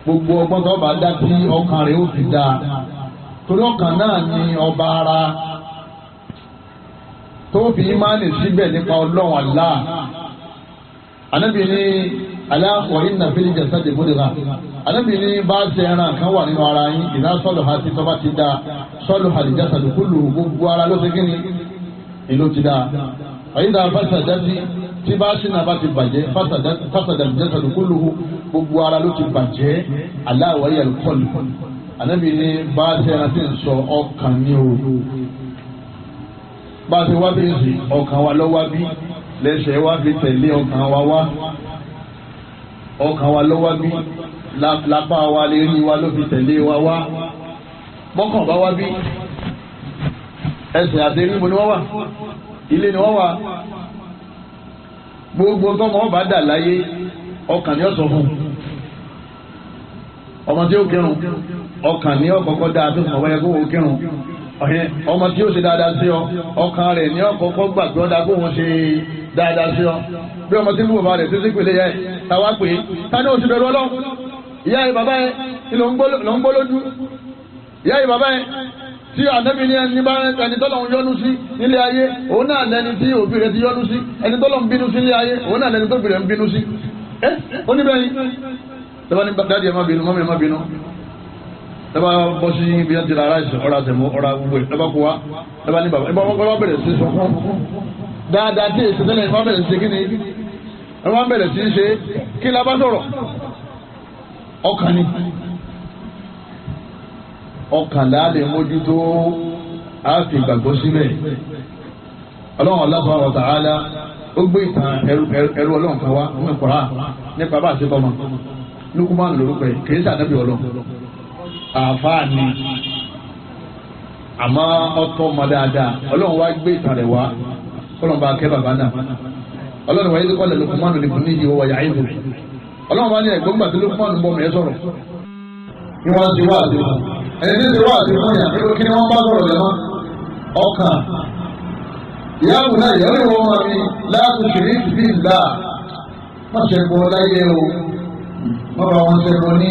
gbogbo ọgbọ́n tó bá dá sí ọkàn rẹ̀ ó fi dáa torí ọkàn náà ni ọba ara tó fi ìmánì síbẹ̀ nípa ọlọ́run Allah anabi ní aláwọ̀ iná fílí jasadi mudghah anabi ní bá ṣe ẹran kan wà nínú ara yín ìdá sọ́lù ha ti tọ́ba ti dá sọ́lù ha al-jasadu kulluhu gbogbo ara ló ṣe kí ni ìlú ti dá ọ̀yídà fasadati tí bá ṣìnà bá ti bàjẹ́ fasada al-jasadu kulluhu gbogbo ara ló ti bàjẹ́ aláwọ̀ yẹ al-qalb anabi ní bá ṣe ẹran tí ń sọ ọkàn ní òru bá ṣe wá bí èsì ọkàn wa lọ́wọ́ bí lẹ́sẹ̀ wá fi tẹ̀lé ọkàn wa wá ọkàn wa lọ́wọ́ bí lápá wa lè rí wa ló fi tẹ̀lé wa wá bọ́kàn bá wá bí ẹsẹ̀ àti eríbo ni wọ́n wà ilé ni wọ́n wà gbogbo tọ́mọ ọba dà láyé ọkàn ni ó sọ fún ọmọ tí ó kírun ọkàn ni ó kọ́kọ́ dáa tó sọ wáyé kó wọ́n kírun ọmọ tí ó ṣe dáadáa sí ọ ọkàn rẹ̀ ni ó kọ́kọ́ gbà pé ó dáa kó wọ́n ṣe dáadáa sí ọ bí ọmọ tí ń bú bàbá rẹ̀ títí pèlè yẹ táwa pè é ta ni ó ti bẹ̀rù Ọlọ́run ìyá yìí bàbá yẹn ni ló ń gbó lójú ìyá yìí bàbá yẹn tí ànábì ní ẹni bá ẹni tọ́lọ̀ ń yọ́nú sí nílé ayé òun náà lẹni tí òbí rẹ̀ ti yọ́nú sí ẹni tọ́lọ̀ ń bínú sí nílé ayé òun náà lẹni tó bì rẹ̀ ń bínú sí ó ní bẹ́ẹ̀ ni lọ́wọ́ ní dáàdì ẹ̀ má bínú mọ́mí ẹ̀ má bínú lọ́wọ́ bọ́ sí ibi ẹ̀ ti ra ara ìsìn ọ̀rá àtẹ̀mọ́ ọ̀rá gbogbo ẹ̀ lọ́wọ́ kó wa lọ́wọ́ ní bàbá ẹ̀ bẹ̀rẹ̀ sí sọ fún dáadáa tí èsì tẹ́lẹ̀ ìfá bẹ̀rẹ̀ sí kí ni ẹ̀ wọ́n bẹ̀rẹ̀ sí ṣe kí la bá sọ̀rọ̀ ọkàn ni ọkànlá lè mójútó àfi ìgbàgbọ́ síbẹ̀ ọlọ́run Allah subhanahu wa ta'ala ó gbé ìtàn ẹrú ọlọ́run kan wá nínú Kùránì nípa bá a ṣe tọ́mọ Lukumanu lórúkọ ẹ̀ kìí sànábì ọlọ́run àáfàá ni àmọ́ ọtọ́ ọmọ dáadáa ọlọ́run wá gbé ìtàn rẹ̀ wá kọ́lọ́n bá kẹ́ bàbá náà ọlọ́run wáyé kọ́ lẹ̀ Lukumanu lè fún níyì owó yàrá ìlú ọlọ́run wá ní ẹ̀gbọ́n gbà tí Lukumanu bọ́ mẹ́ sọ̀rọ̀ ni wọ́n ti wá àti fún ẹni tí ti wá àti fún yà nínú kí ni wọ́n bá sọ̀rọ̀ lẹ́mọ́ ọkàn ìyáàbù náà ìyàwó ìwọ̀n wọn mi láti ṣèlérí bí ìlà wọ́n ṣe bọ́ láyé o wọ́n bá wọn ṣe bọ́ ní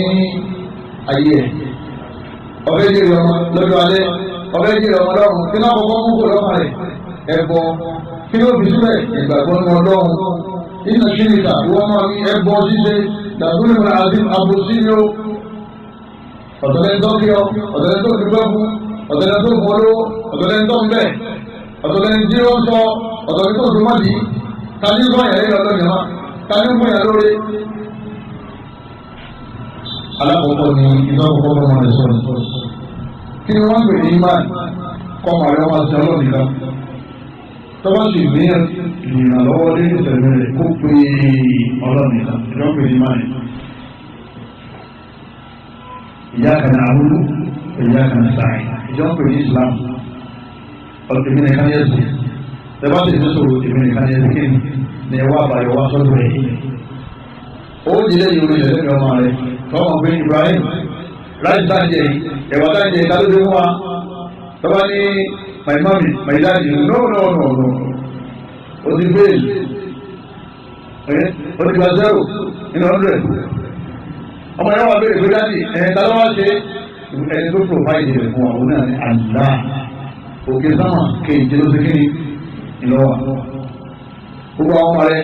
ayé ẹ̀ ọbẹ̀ jẹ́ ìrọ̀mọ lọ́jọ́ alẹ́ ọbẹ̀ jẹ́ ìrọ̀mọ lọ́rùn kí náà kọ́kọ́ mú kó lọ́kàn rẹ̀ ẹ̀bọ kí ló fi síbẹ̀ ìgbàgbọ́ ní ọlọ́run iná ṣíríkà ìwọ́n máa ní ẹ̀bọ ṣíṣe dàdúrà àti àbòsí ni ó ọ̀tọ̀lẹ́ni tó kí ọ ọ̀tọ̀lẹ́ni tó fi gbọ́ fún ọ̀tọ̀lẹ́ni tó fún olówó ọ̀tọ̀lẹ́ni tó ń bẹ̀ ọ̀tọ̀lẹ́ni tí ó ń sọ ọ̀tọ̀lẹ́ni tó fi mọ́dì tani ń bọ̀yà lẹ́yìn ọlọ́yìn máa tani ń bọ̀yà lórí. alákọ̀ọ́kọ́ ni ìdọ́kọ̀ọ́kọ́ bọ́ wọn lè sọ ní. kí ni wọ́n ń pè ní imán kọ́ ọmọ rẹ̀ wọ́n ti ọlọ́ọ̀nì kan tọ́wọ́ sì ní ìrìnàlọ́wọ́ lé ìṣẹ̀lẹ̀ rẹ̀ kó pe ọlọ́ọ̀nì kan ìdọ́kọ̀ ní imán iyyaka na'budu wa iyyaka nasta'in ìjọ pè ní Islam èmi nìkan yẹ sí ẹbá sì ní sọ̀rọ̀ èmi nìkan yẹ sí kí ni ẹwà àbàyọ wá sọ́dọ̀ rẹ̀ ó jílẹ̀ yìí orí ẹ̀lẹ́mì ọmọ rẹ̀ tọ́wọ́n pé Ibrahim láti sáàjẹ̀ ẹ̀wà sáàjẹ̀ ìtàlódé fún wa tọ́wọ́ ní my mommy my daddy no ó ti fail ó ti gba 0 nínú 100 ọmọ yẹn wà bẹ̀rẹ̀ pé dáàdì tàlọ́wọ́ ṣe ẹni tó provide rẹ̀ fún àwọn náà ní Allah òkè sámà kéèjì ló ṣe kí ni ìlọ́wà gbogbo àwọn ọmọ rẹ̀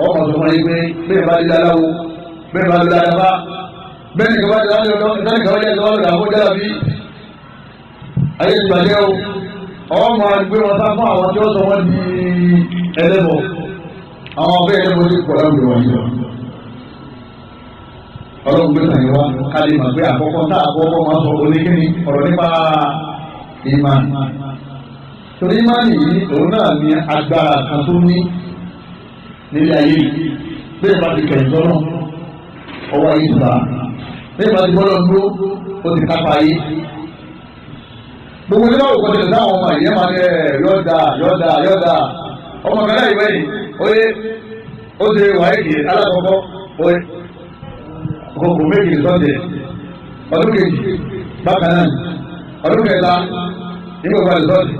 ọmọ sọ fún ẹni pé bẹ́ẹ̀ bá dé aláwo bẹ́ẹ̀ bá dé alábá bẹ́ẹ̀ ni kaba dé aláwo ìtàn kaba dé aláwo lọ́dà àbójá làbí ayé ti bàjẹ́ o ọmọ gbé wọn sá fún àwọn tí ó sọ wọn di ẹlẹ́bọ̀ àwọn ọbẹ̀ ẹlẹ́bọ̀ ti pọ̀ láwùjọ wọn yìí ọlọ́run gbé sàn yín wá kálí mà pé àkọ́kọ́ tá àkọ́kọ́ máa sọ oníkíni ọ̀rọ̀ nípa ìmánì torí ìmánì yìí òun náà ní agbára kan tó ní nílé ayé yìí bẹ́ẹ̀ bá ti kẹ̀yìn sọ́nà ọwọ́ ayé ti bá bẹ́ẹ̀ bá ti gbọ́dọ̀ dúró ó ti kápá ayé gbogbo nígbà òkú ọ̀sẹ̀ táwọn ọmọ ìyẹn máa ní yọ̀ọ̀dà ọmọ kan náà ìwé yìí ó ṣe wáyé alákọ̀ọ́kọ́ kòkò méjì sọ́jẹ̀ ọdún kejì bákan náà ọdún kẹta nígbà wà lè sọ́jẹ̀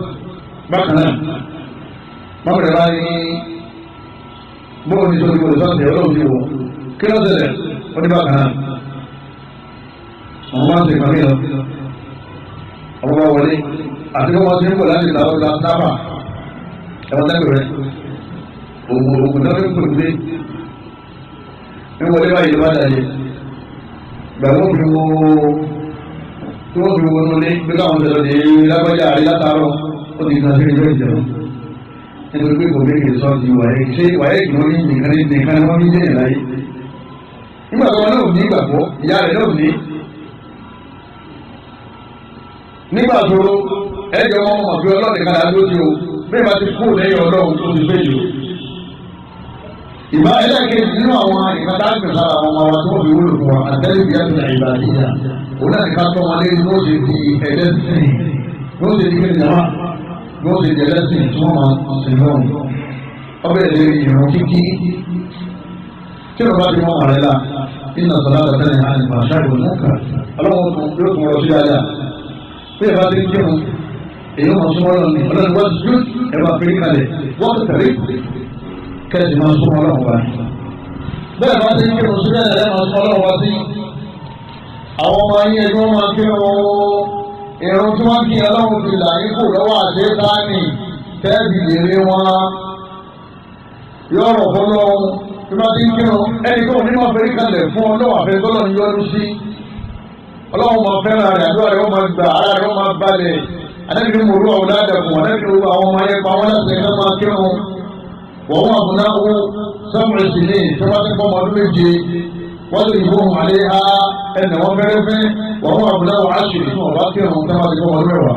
bákan náà mọ́kànlá bá ní bóun ní sọ́jẹ̀ kòkò sọ́jẹ̀ ọlọ́run ti wò kí ló ṣẹlẹ̀ ó ní bákan náà àwọn máa ń ṣe ìpàmì lọ ọmọ bá wọlé àti kí wọ́n ti ń bọ̀ láti ìlàwọ́ ìlà náà ẹ̀wọ̀n tẹ́lẹ̀ rẹ̀ ògùn náà fi ń pè ń wọlé báyìí ló bá dàjẹ́ gbàgbọ́ fi wo tí wọ́n fi wo nulẹ̀ bí káwọn tẹ̀lé ní lágbájá àrí látàárọ̀ ó ti gbọ́n sí ẹgbẹ́ ìjẹun nítorí pé kò méjì sọ ti wàyẹ̀ ṣé wàyẹ̀ kì wọ́n ní nìkan ni wọ́n ní jẹ́yìn láyé nígbà tó wọn náà ní ìgbàgbọ́ ìyá rẹ̀ náà ní nígbà tó ẹ̀jẹ̀ wọn mọ̀ pé ọlọ́ọ̀nì kan láti ó ti o bí ìbá ti kú lẹ́yìn ọlọ́run tó ti fẹ́ yìí ìbá ẹlẹ́kẹ̀ẹ́ nínú àwọn ìkàtàkì sára àwọn ọmọ wa tó fi wúlò fún wa àtẹ́lẹ̀ bí ẹ̀sìn ìbàdíyà òun náà nìkan tó wọn lé ní ó ṣe di ẹlẹ́sìn ní ó ṣe di kéde náà ní ó ṣe di ẹlẹ́sìn tí wọ́n máa ṣe lọ́rùn ọbẹ̀ lè ìrún kíkí tí wọ́n bá ti wọ́n àrẹ la iná sọ̀rọ̀ àtàtẹ́lẹ̀ àti màṣá ìwọ̀n mọ́kà ọlọ́wọ́n yóò tún ọ̀rọ̀ sí dáadáa bí ẹ bá ti ń kírun èyí wọn súnmọ́ lọ́nà ọlọ́run wọ́n ti dúró ẹ bá fi kalẹ̀ wọ́n ti tẹ̀lé kẹ́sì máa súnmọ́ lọ́wọ́ wa bẹ́ẹ̀ bá ti ń kírun sí bẹ́ẹ̀ ẹ máa súnmọ́ lọ́wọ́ wa sí àwọn ọmọ ayé ẹni wọ́n máa kírun irun tí wọ́n kí ọlọ́run ti là ní kò lọ́wọ́ àti sáàni tẹ́ẹ̀bì lèrè wọn yọ̀rọ̀ fọlọ́run tí wọ́n ti ń kírun ẹni tó ní máa fẹ́rí kalẹ̀ fún ọlọ́wọ́ àfẹ́ tọ́lọ́run yọ́nú sí ọlọ́run máa fẹ́ràn rẹ̀ àdúrà rẹ̀ wọ́n máa gbà ara rẹ̀ wọ́n máa balẹ̀ anábìrì mòrú àwọn ọ̀dàdàkùn anábìrì àwọn ọmọ ayé pa wọ́n láti ẹ̀ka máa kírun wọ́n wọ́n àbúná owó sọ́mùrì sí ní tí wọ́n ti pọ́ ọmọ ọdún méje wọ́n lè yìnbọn àlẹ́ ha ẹnì wọn fẹ́rẹ́fẹ́ wọ́n wọ́n àbúná wọn aṣèlú tí wọ́n bá kírun tí wọ́n ti pọ́ ọmọ ọdún mẹ́wàá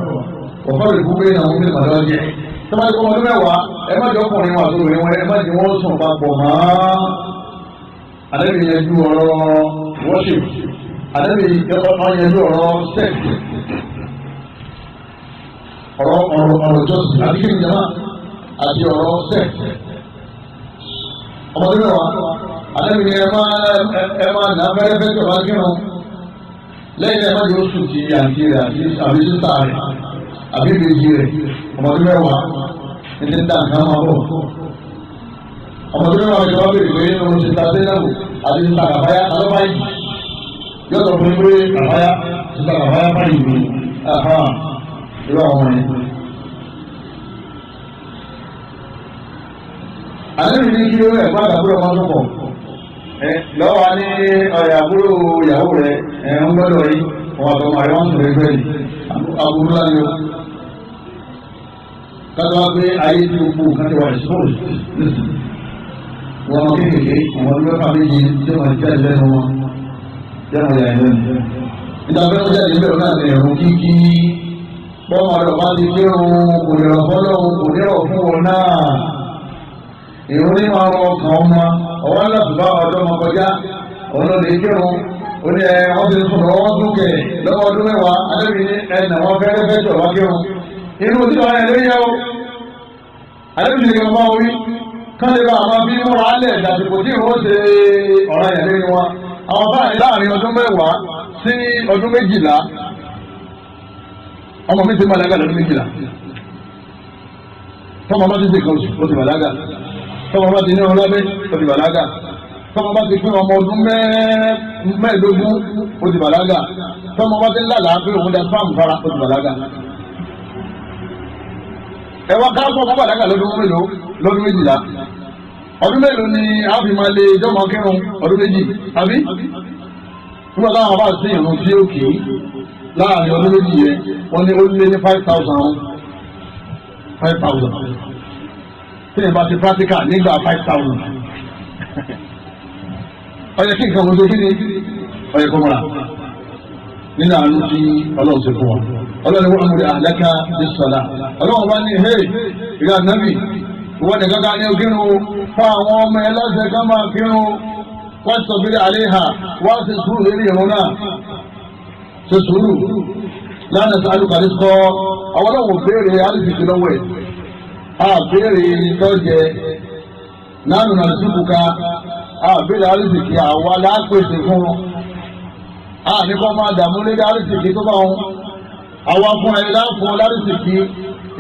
wọ́n fọ́ lè gbé náà wọ́n fi màdá jẹ́ tí wọ́n ti pọ́ ọmọ ọdún mẹ́wàá ẹ má jọ ọkùnrin wọn àti obìnrin wọn ẹ má jẹ wọ́n sùn papọ̀ mọ́ anábìrì yẹn ju ọ̀rọ̀ worship anábìrì yẹn ju ọ̀rọ̀ sex ọ̀rọ̀ jọ́sìn àti kí ni jama àti ọ̀rọ̀ sex ọmọdé mẹ́wàá àdébìnrin ẹ máa nà fẹ́rẹ́fẹ́ tó bá kírun lẹ́yìn ẹ má yóò sùn ti àǹtí rẹ̀ àbí sísá rẹ̀ àbí ìbejì rẹ̀ ọmọdé mẹ́wàá ní ti ń dà nǹkan máa bọ̀ ọmọdé mẹ́wàá ìjọba bèrè pé òun ti ta sẹ́lẹ̀wò àti ti ta kàfáyà alọ́báyì yóò sọ fún mi pé kàfáyà ti ta kàfáyà báyìí ní irú àwọn ọmọ yẹn. àlejò ní kí ló rẹ̀ fún àgbàgbọ́ ọmọ tó pọ̀ lọ́wọ́ wa ní ọ̀rẹ́ àbúrò ìyàwó rẹ̀ ń gbọ́dọ̀ yìí wọn àtọmọ rẹ̀ wọ́n sùn rẹ̀ fẹ́ yìí àbúrò láyé o. kátó wá pé ayé tí o kú kátó wà ìṣòro wọn ọmọ kékeré ọmọ ọdún mẹ́fà méjì tí wọ́n ti jáde lẹ́nu wọn jẹ́ wọn yà ẹ̀ lẹ́nu. ìdàgbẹ́ wọn jáde níbẹ̀ wọn náà ní ẹ̀rọ kíkí bọ́mọ rẹ̀ wá ti kírun kò lè rọ̀ fọ́lọ́hún kò ní rọ̀ fún wọn náà. ìrún ní máa rọ ọkàn ọmọ ọwọ́ ńlá ọjọ́ ọmọ kọjá ọ̀nà lè kírun ó ní wọ́n ti sùn lọ́wọ́ dúkẹ́ lọ́wọ́ ọdún mẹ́wàá adébí ní ẹnà wọn fẹ́rẹ́ fẹ́ tọ̀ wá kírun. inú tí wọ́n yẹn lé yẹ o adébí ní ìgbà máa wí kálí bá àwọn bí múra alẹ́ ìdàsìkò tí ìrún ṣe ọ̀ràn yẹn lé ní wọn. àwọn báyìí láàrin ọdún mẹ́wàá sí ọdún méjìlá ọmọ mi ti bàlágà lọ́dún méjìlá tọ́mọ bá ti ṣe kan oṣù ó ti bàlágà tọ́mọ bá ti ní ọlọ́ bẹ́ ó ti bàlágà tọ́mọ bá ti pín ọmọ ọdún mẹ́ẹ̀ẹ́dógún ó ti bàlágà tọ́mọ bá ti ń lálàá pé òun da fáàmù fara ó ti bàlágà. ẹ wá ká fọ́ ọmọ bàlágà lọ́dún mélòó lọ́dún méjìlá ọdún mélòó ni a fi máa lè jọmọ kírun ọdún méjì àbí nígbà táwọn bá sí ìrun tí ó kì í láàrin ọdún méjì yẹn wọ́n ní ó lé ní 5,000 tí yẹn bá ti practical nígbà 5,000 ọyẹ kí nǹkan oṣù kí ni ọyẹ kọ́ mọ́ra nínú àánú tí ọlọ́run ṣe fún wa ọlọ́run wọ́n múlẹ̀ àlẹ́ká ní sọ̀lá ọlọ́run wá ní hey ìyá nàbì ìwọ́n nìkan ká ní kírun fún àwọn ọmọ ẹ lọ́sẹ̀ ká máa kírun wọ́n sọ bí àléhà wọ́n ti sùúrù lórí ìrún náà ṣe sùúrù lánàá sí alùpàdé sọ àwọn ọlọ́run béèrè alùpùpù lọ́wọ́ ẹ̀ béèrè tọ́jẹ nánú náà síbùkà béèrè alùpùpù àwa lápèsè fún ní kọ́ máa dààmú lórí alùpùpù tó bá wọn àwa fún ẹ láfún alùpùpù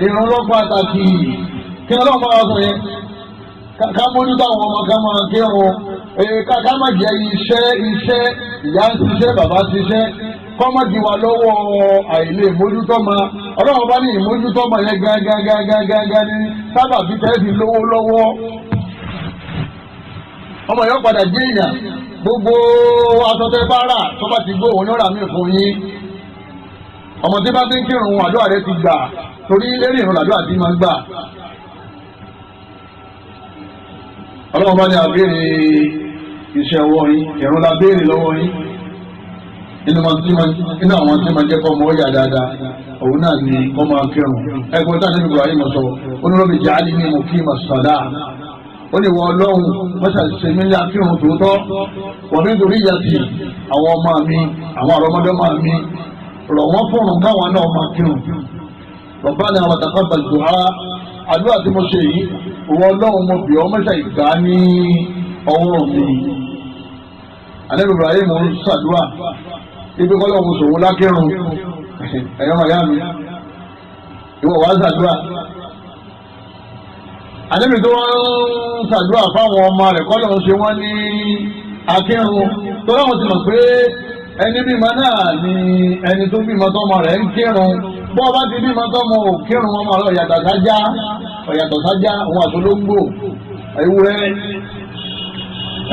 ìrún lọ pàtàkì kí ọlọ́run bá wà fún yẹn ká mójútó àwọn ọmọ ká máa kírun ká má jẹ iṣẹ́ ìyá ń ṣiṣẹ́ bàbá ṣiṣẹ́ kọ́mọ̀dì wa lọ́wọ́ àìlè mójútọ́mọ ọlọ́run bá ní ìmójútọ́mọ yẹn gángan ní sábà bí tẹ́sí lówó lọ́wọ́ ọmọ yẹn padà jẹ́ èèyàn gbogbo asọ́tẹ́ bá rà tó bá ti gbó òun yọ̀rà mí fún yín ọmọ tí bá ti ń kírun àdúrà rẹ ti gbà torí lérí ìrun àdúrà ti máa ń gbà ọlọ́run bá ní àbẹ́rẹ́ iṣẹ́ ọwọ́ yín ìrun la béèrè lọ́wọ́ yín inú àwọn tí máa jẹ́ kọ́ ọmọ ọ̀yà dáadáa òun náà ni kọ́ máa kírun ẹgbẹ́ tá a níbi Ibrahim sọ onírọ́bì jáde ní mo kí màsàdá ó ní wọ ọlọ́run mọ́ṣá ṣe mí yá kírun tòótọ́ wọ́n mi torí ìyá tì àwọn ọmọ mi àwọn àrọ́mọdọ́mọ mi rọ̀ wọ́n fọ̀rùn káwọn náà máa kírun Rabbana wa taqabbal du'a àdúrà tí mo ṣe yìí wọ ọlọ́run mo bì ọ́ mọ́ṣá ìgbà ní ọwọ́ mi. Ànábì Ibrahim ń ṣàdúrà ibi kọ́lọ́run sòwò lákẹ́rùn ẹ̀yọ́ màyá mi ìwọ wàá ṣàdúrà. Ànábì tó wọ́n ń ṣàdúrà fáwọn ọmọ rẹ̀ kọ́lọ́run ṣe wọ́n ní akẹ́rùn tó láwọn ti mọ̀ pé ẹni bímọ náà ni ẹni tó bímọ tọmọ rẹ̀ ń kírun bọ́ ọba ti bímọ tọmọ ò kírun ọmọ rẹ̀ ọ̀yàtọ̀ sájá òun àtolóńgbò ewúrẹ́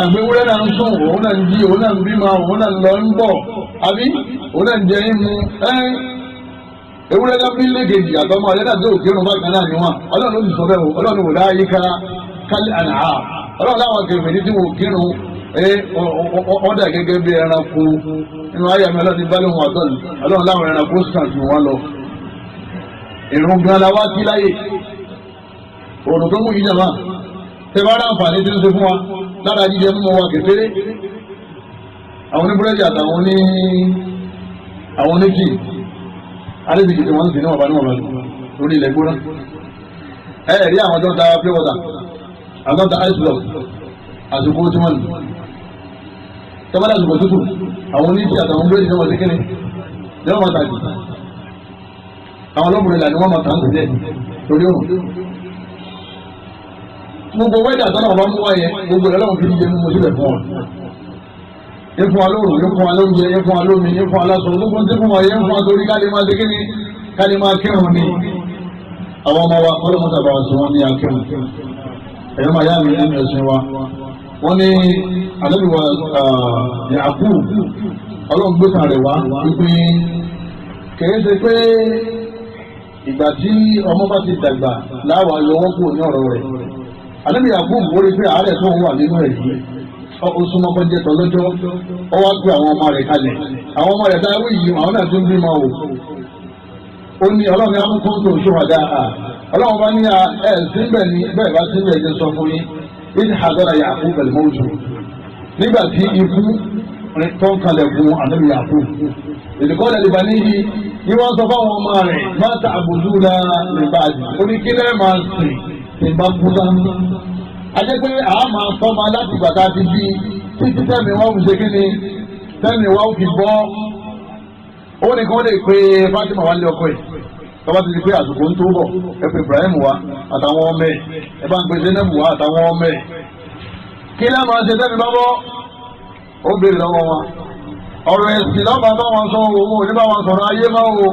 ẹgbẹ́ ewúrẹ́ náà ń sùn òun náà ń jí òun náà ń bímọ òun náà ń lọ ń bọ̀ àbí òun náà ń jẹ ń mu ewúrẹ́ náà bí lẹ́gẹ̀ẹ́jì àtọmọ rẹ̀ náà tó kírun bákan náà ni wọn ọlọ́run ló ti sọ bẹ́ẹ̀ o ọlọ́run wò láyé ká kálí àná ọlọ́run láwọn kẹfẹ́ ní tí wò kírun ọ̀dà gẹ́gẹ́ bí ẹranko inú ayé mi ọlọ́run bá lóhun àtọ́lù ọlọ́run láwọn ẹranko sàn jù wọn lọ. ìrun gan la wá sí láyè òòrùn tó mú yìí jàmá tẹ bá rà àǹfààní tí ń ṣe fún wa lára jíjẹ mímọ wa kékeré àwọn oníbúrẹ́dì àtàwọn oníjì alébìkì tí wọ́n ń sìn ní wàbá lórí ilẹ̀ gbóná rí àwọn tó ń ta pure water àwọn tó ń ta ice block àsìkò tí wọ́n lù tọ́mọ́dé àsìkò tútù àwọn oníjì àtàwọn búrẹ́dì tí wọ́n ti kíni ní wọ́n máa tàjì àwọn ọlọ́mùrẹ́ là ni wọ́n máa tà ń tẹ̀lé torí òun gbogbo wẹ́dà tọ́lá ọba mú wáyé gbogbo ẹ̀rọ fi díje mímú sílẹ̀ fún ọ. Ifun alóòrùn, ifun alóúnjẹ, ifun alómi, ifun alásọ, gbogbo tí fún wáyé ifun àtòrí kálí máa ṣe kíni kálí máa kírun ni. Àwọn ọmọ wa ọlọ́mọta bá wa sọ wọn ní akírun. Ẹ̀yọ́ máa yá mi nínú ẹ̀sìn wa. Wọ́n ní ànábì wa Yàkú ọlọ́run gbé kan rẹ̀ wá wípé kìí ṣe pé ìgbà tí ọmọ bá ti dàgbà láwa yọwọ́ kúrò ní ọ̀rọ̀ rẹ̀. Ànábì Yakub wọlé pé àárẹ̀ tó ń wà nínú ẹ̀ yìí ó súnmọ́ kọjá tọ́lọ́jọ́ ó wá pé àwọn ọmọ rẹ̀ kalẹ̀ àwọn ọmọ rẹ̀ táwọn yìí àwọn náà tún bímọ o ó ní ọlọ́run amúkún tó ṣòwádà ọlọ́run bá ní ẹ̀ síbẹ̀ ní bẹ́ẹ̀ bá síbẹ̀ ní sọ fún yín ìdí hadara Yakub bẹ̀rẹ̀ mọ́tò nígbà tí ikú tó ń kalẹ̀ fún Ànábì Yakub ìdíkọ́lẹ̀ lè bá níyì ní wọ́n sọ fáwọn ọmọ rẹ̀ má ta àbùdú la lè bá a jù oníkílẹ̀ máa sìn ìbá kúta ajẹ́ pé àá máa tọ́ ma láti gbàtà ti bí títí tẹ́mi wá fi ṣe kí ni tẹ́mi wá fi bọ́ ó ní kí wọ́n lè pe Fatima wá lé ọkọ ẹ̀ tọ́ba ti di pé àsìkò ń tó bọ̀ ẹ pe Ibrahim wá àtàwọn ọmọ ẹ̀ ẹ bá ń pe Zainab wá àtàwọn ọmọ ẹ̀ kí lẹ́ máa ṣe tẹ́mi bá bọ́ ó béèrè lọ́wọ́ wọn ọ̀rọ̀ ẹ̀sìn lọ́ba bá wọn sọ owó ní bá wọn sọ̀rọ̀ ayé máa wò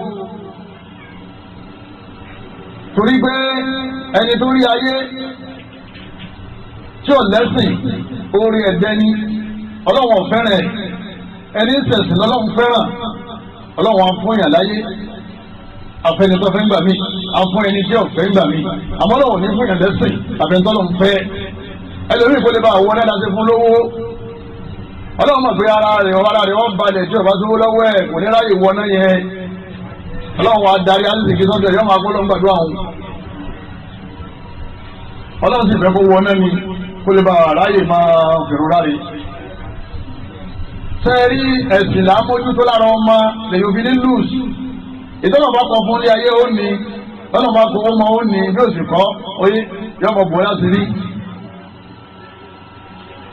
torí pé ẹni tó rí ayé tí ò lẹ́sìn orí ẹ̀dẹ́ ní ọlọ́wọ́n fẹ́ràn ẹni sẹ̀sìn lọ́lọ́wọ́n fẹ́ràn ọlọ́wọ́n afúnyàn láyé afẹnitọ́ fẹ́ ń gbà mí afún ẹni tí ọ̀fẹ́ ń gbà mí àmọ́ ọlọ́wọ́n ní fúnyàn lẹ́sìn àfẹnitọ́lọ́ ń fẹ́ ẹlòmíì kò lè bá àwọn ọ̀nà láti fún lówó ọlọ́wọ́n mọ̀ pé ara rẹ̀ wọ́n balẹ̀ tí ọba tó lọ́wọ́ ẹ̀ kò ní ráyè wọ náà yẹn ọlọ́wọ́n wa darí alísìkí sọ́dọ̀ yọ́ máa gbọ́dọ̀ ń gbàdúrà wọn ọlọ́run sì fẹ́ kó wọ náà ni kó lè bá aráyè máa fèrò ráre. sẹ́ẹ̀rí ẹ̀sìn là ń mójútó lára ọmọ lèyìn òbí ní lùs ìtọ́nà bá kọ fún ilé ayé ó ní tọ́nà bá kọ owó mọ́ ó ní bí òsì kọ́ oyé yọmọ bò láti rí.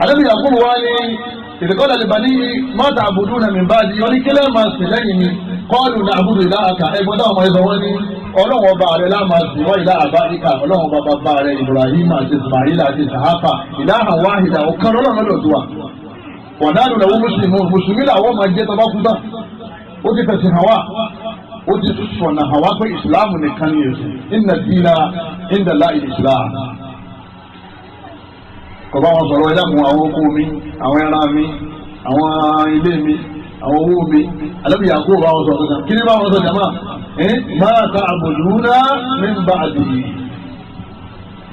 Ànábì Yakub wá ní ìdíkọ́lá lè bá ní mọ́tà àbùdú náà mi bá di oníkílẹ̀ máa sìn lẹ́yìn mi kọ́ọ̀lù náà àbùdù ìlà àkà ẹgbọ́n náà ọmọ ẹ̀sọ́ wọn ní ọlọ́run ọba rẹ̀ láàmásì wọ́n ìlà àbáríkà ọlọ́run ọba bàbá rẹ̀ Ibrahim àti Ismail àti Sahapa ìlà àwọn wáhìdà ọ̀kan ọlọ́run lọ́dọ̀ tó wa wọ́n náà lọ́wọ́ mùsùlùmí làwọn máa jẹ́ tọ́ba kú tán ó ti fẹ̀sìn hàwá ó ti sọ̀nà hàwá pé ìsìláàmù nìkan ni èsì inna dina inda Allahi islam kò bá wọn sọ̀rọ̀ ẹ̀dá fún àwọn oko mi àwọn ẹran mi àwọn ilé mi àwọn owó mi Ànábì Yakub bá wọn sọ̀rọ̀ kankan kí ni bá wọn sọ jàmá máa ta àbòdúnà min ba'di.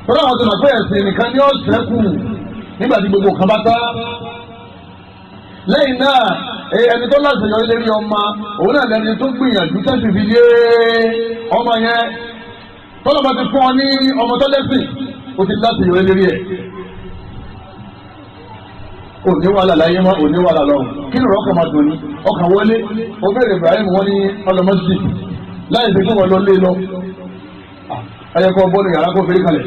tọ́lá àwọn tó nà pé ẹ̀sìn nìkan ni ó ṣẹ́kù nígbà tí gbogbo kan bá tá. lẹ́yìn náà ẹni tó láti yọrí lérí ọmọ òun náà lẹni tó gbìyànjú tẹ́sí fi yé ọmọ yẹn tọ́lá bá ti fún ọ ní ọmọ tó lẹ́sìn ó ti láti yọrí lérí ẹ̀ òní wàhálà láyé mọ́ òní wàhálà lọ́run kí ló rọ́ọ̀kọ̀ máa dùn ní ọkàn wọlé ó bẹ̀rẹ̀ Ibrahim wọn ní ọlọmọsí láì fi kí wọn lọ lé lọ ayẹkọ bọ́ọ̀lù yàrá kó fèrè kalẹ̀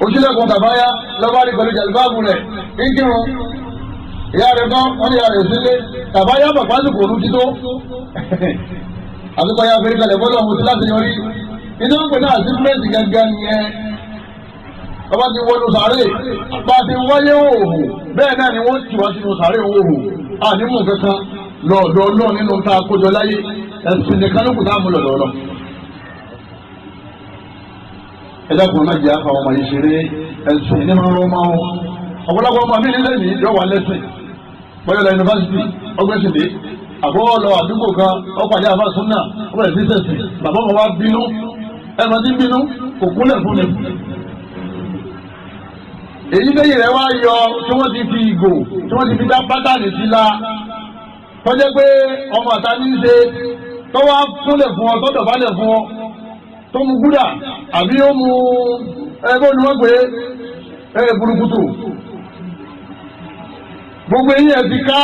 òṣìlẹ̀kùn kàbáyá lọ́wọ́ rí pẹ̀lú jàlúbáàbù rẹ̀ ń kírun ìyá rẹ̀ kan wọ́n ní ìyá rẹ̀ sílé kàbáyá bàbá sì kò rú tító àtúkọ̀ ya fèrè kalẹ̀ bọ́ọ̀lù ọ̀hún ti láti yọrí iná ń pè náà sí fúlẹ́ǹsì gẹ́gẹ́ nìyẹn ọba ti wọnú sàárè bá ti wáyé òòhù bẹ́ẹ̀ náà ni wọ́n ti wá sínú sàárè òòhù ànímù kankan lọ́ọ̀dọ̀ náà nínú ta kójọ láyé ẹ̀sìn nìkan ló kù tá a mú lọ́dọ̀ lọ. ẹ dákun ọmọ jẹ́ àfàwọn ọmọ yìí ṣeré ẹ̀sìn ní máa ń rọ́ máa ń ọ̀pọ̀lọpọ̀ ọmọ mi nílẹ̀ ní ìjọ wà lẹ́sìn bọ́yọ̀lá yunifásitì ọgbẹ́sìndé àbọ̀wọ̀lọ àdúgbò kan ọ̀pàdé àfàsúnà ọ̀pàdé sísẹ̀sì bàbá ọmọ wa bínú ẹ̀mọ́ tí bínú kò kúnlẹ̀ fún mi. èyí lẹ́yìn rẹ̀ wá yọ tí wọ́n ti fi ìgò tí wọ́n ti fi dá pátánì sí la tọ́jẹ́ pé ọmọ àta ní í ṣe tó wá kúnlẹ̀ fún ọ tó dọ̀bálẹ̀ fún ọ tó mu gúdà àbí ó mu ẹgbẹ́ olùwọ́gbé burúkutu gbogbo eyín ẹ̀ ti ká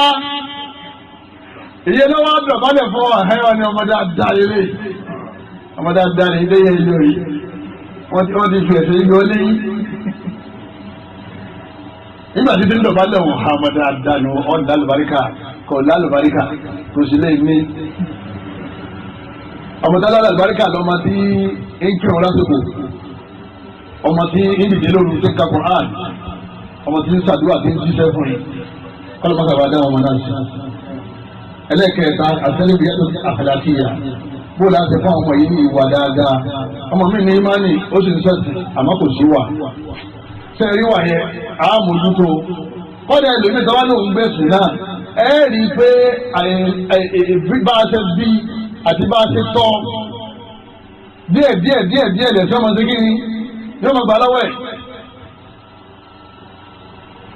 ìyẹn lọ́wọ́ dọ̀bálẹ̀ fún ọ ẹ̀hẹ́ ni ọmọdé adáyẹlé ọmọdé adáyẹlé ilé yẹn ìlú rí wọ́n ti fi ẹ̀sẹ̀ ibi ó léyìn nígbà tí tí ń dọ̀bálẹ̀ wọn ọmọdé adáyẹlé ọ̀dà lùbáríkà kọ̀ lálùbáríkà kò sí lè ní ọmọdé lálùbáríkà lọ́mọ tí ń kírun lásìkò ọmọ tí ń dìde lóru tó ń ka Qur'an ọmọ tí ń ṣàdúrà tí ń jíṣẹ́ fún yín kọ́lọ́ mọ́sá bá dáhùn ọmọ náà sí. ẹlẹ́kẹ̀ẹ́ta àtẹ́lẹ́bíyàtọ̀ àfẹ́lákìyà bó láti fún ọmọ yìí ní ìwà dáadáa ọmọ mi ní imáni ó sì ń sẹ́sì àmọ́ kò sí wà sẹ́ẹ̀rí wà yẹn àámójútó kọ́dà ẹlòmíì tó wá lóun gbẹ̀sùn náà ẹ rí i pé bá a ṣe bí àti bá a ṣe tọ́ díẹ̀ lẹ́sẹ̀ ọmọ sí kíni yóò máa gbà lọ́wọ́ ẹ̀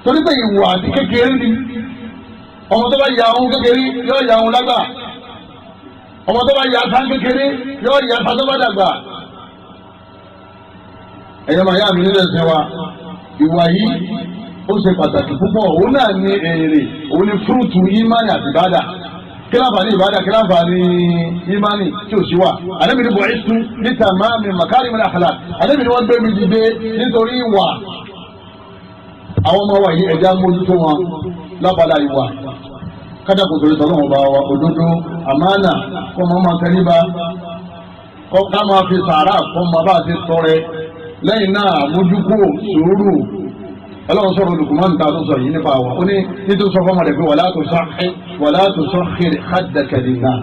torí pé ìwà àti kékeré ni ọmọ tó bá ya ohun kékeré yóò ya ohun lágbà ọmọ tó bá ya tán kékeré yóò ya tán tó bá dàgbà ẹ̀yọ́ màá yá mi nílẹ̀ ẹ̀sẹ̀ wa ìwà yìí ó ṣe pàtàkì púpọ̀ òun náà ní èrè òun ní fúrúùtù ìmánì àti ìbádà kíláàfà ní ìbádà kíláàfà ní ìmánì tí ò sí wà àdébìnrin bọ̀ ẹ̀sùn níta máa mi makarimul akhlaq àdébìnrin wọn gbé mi dìde nítorí ìwà àwọn ọmọ wa yìí ẹja mójútó wọn lábala ìwà kádàkùn torí tọ́lọ́ wọn bá wa òdodo àmánà kọ́ mọ́ máa tẹ́líba kọ́ ká máa fi sàárà kọ́ máa bá ti tọrẹ lẹ́yìn náà mójúkó sùúrù ọlọ́run sọ̀rọ̀ Luqman ta tó sọ yìí nípa wa ó ní nítorí sọ fọ́mọ rẹ̀ pé wala tusakhir khaddaka lin-nas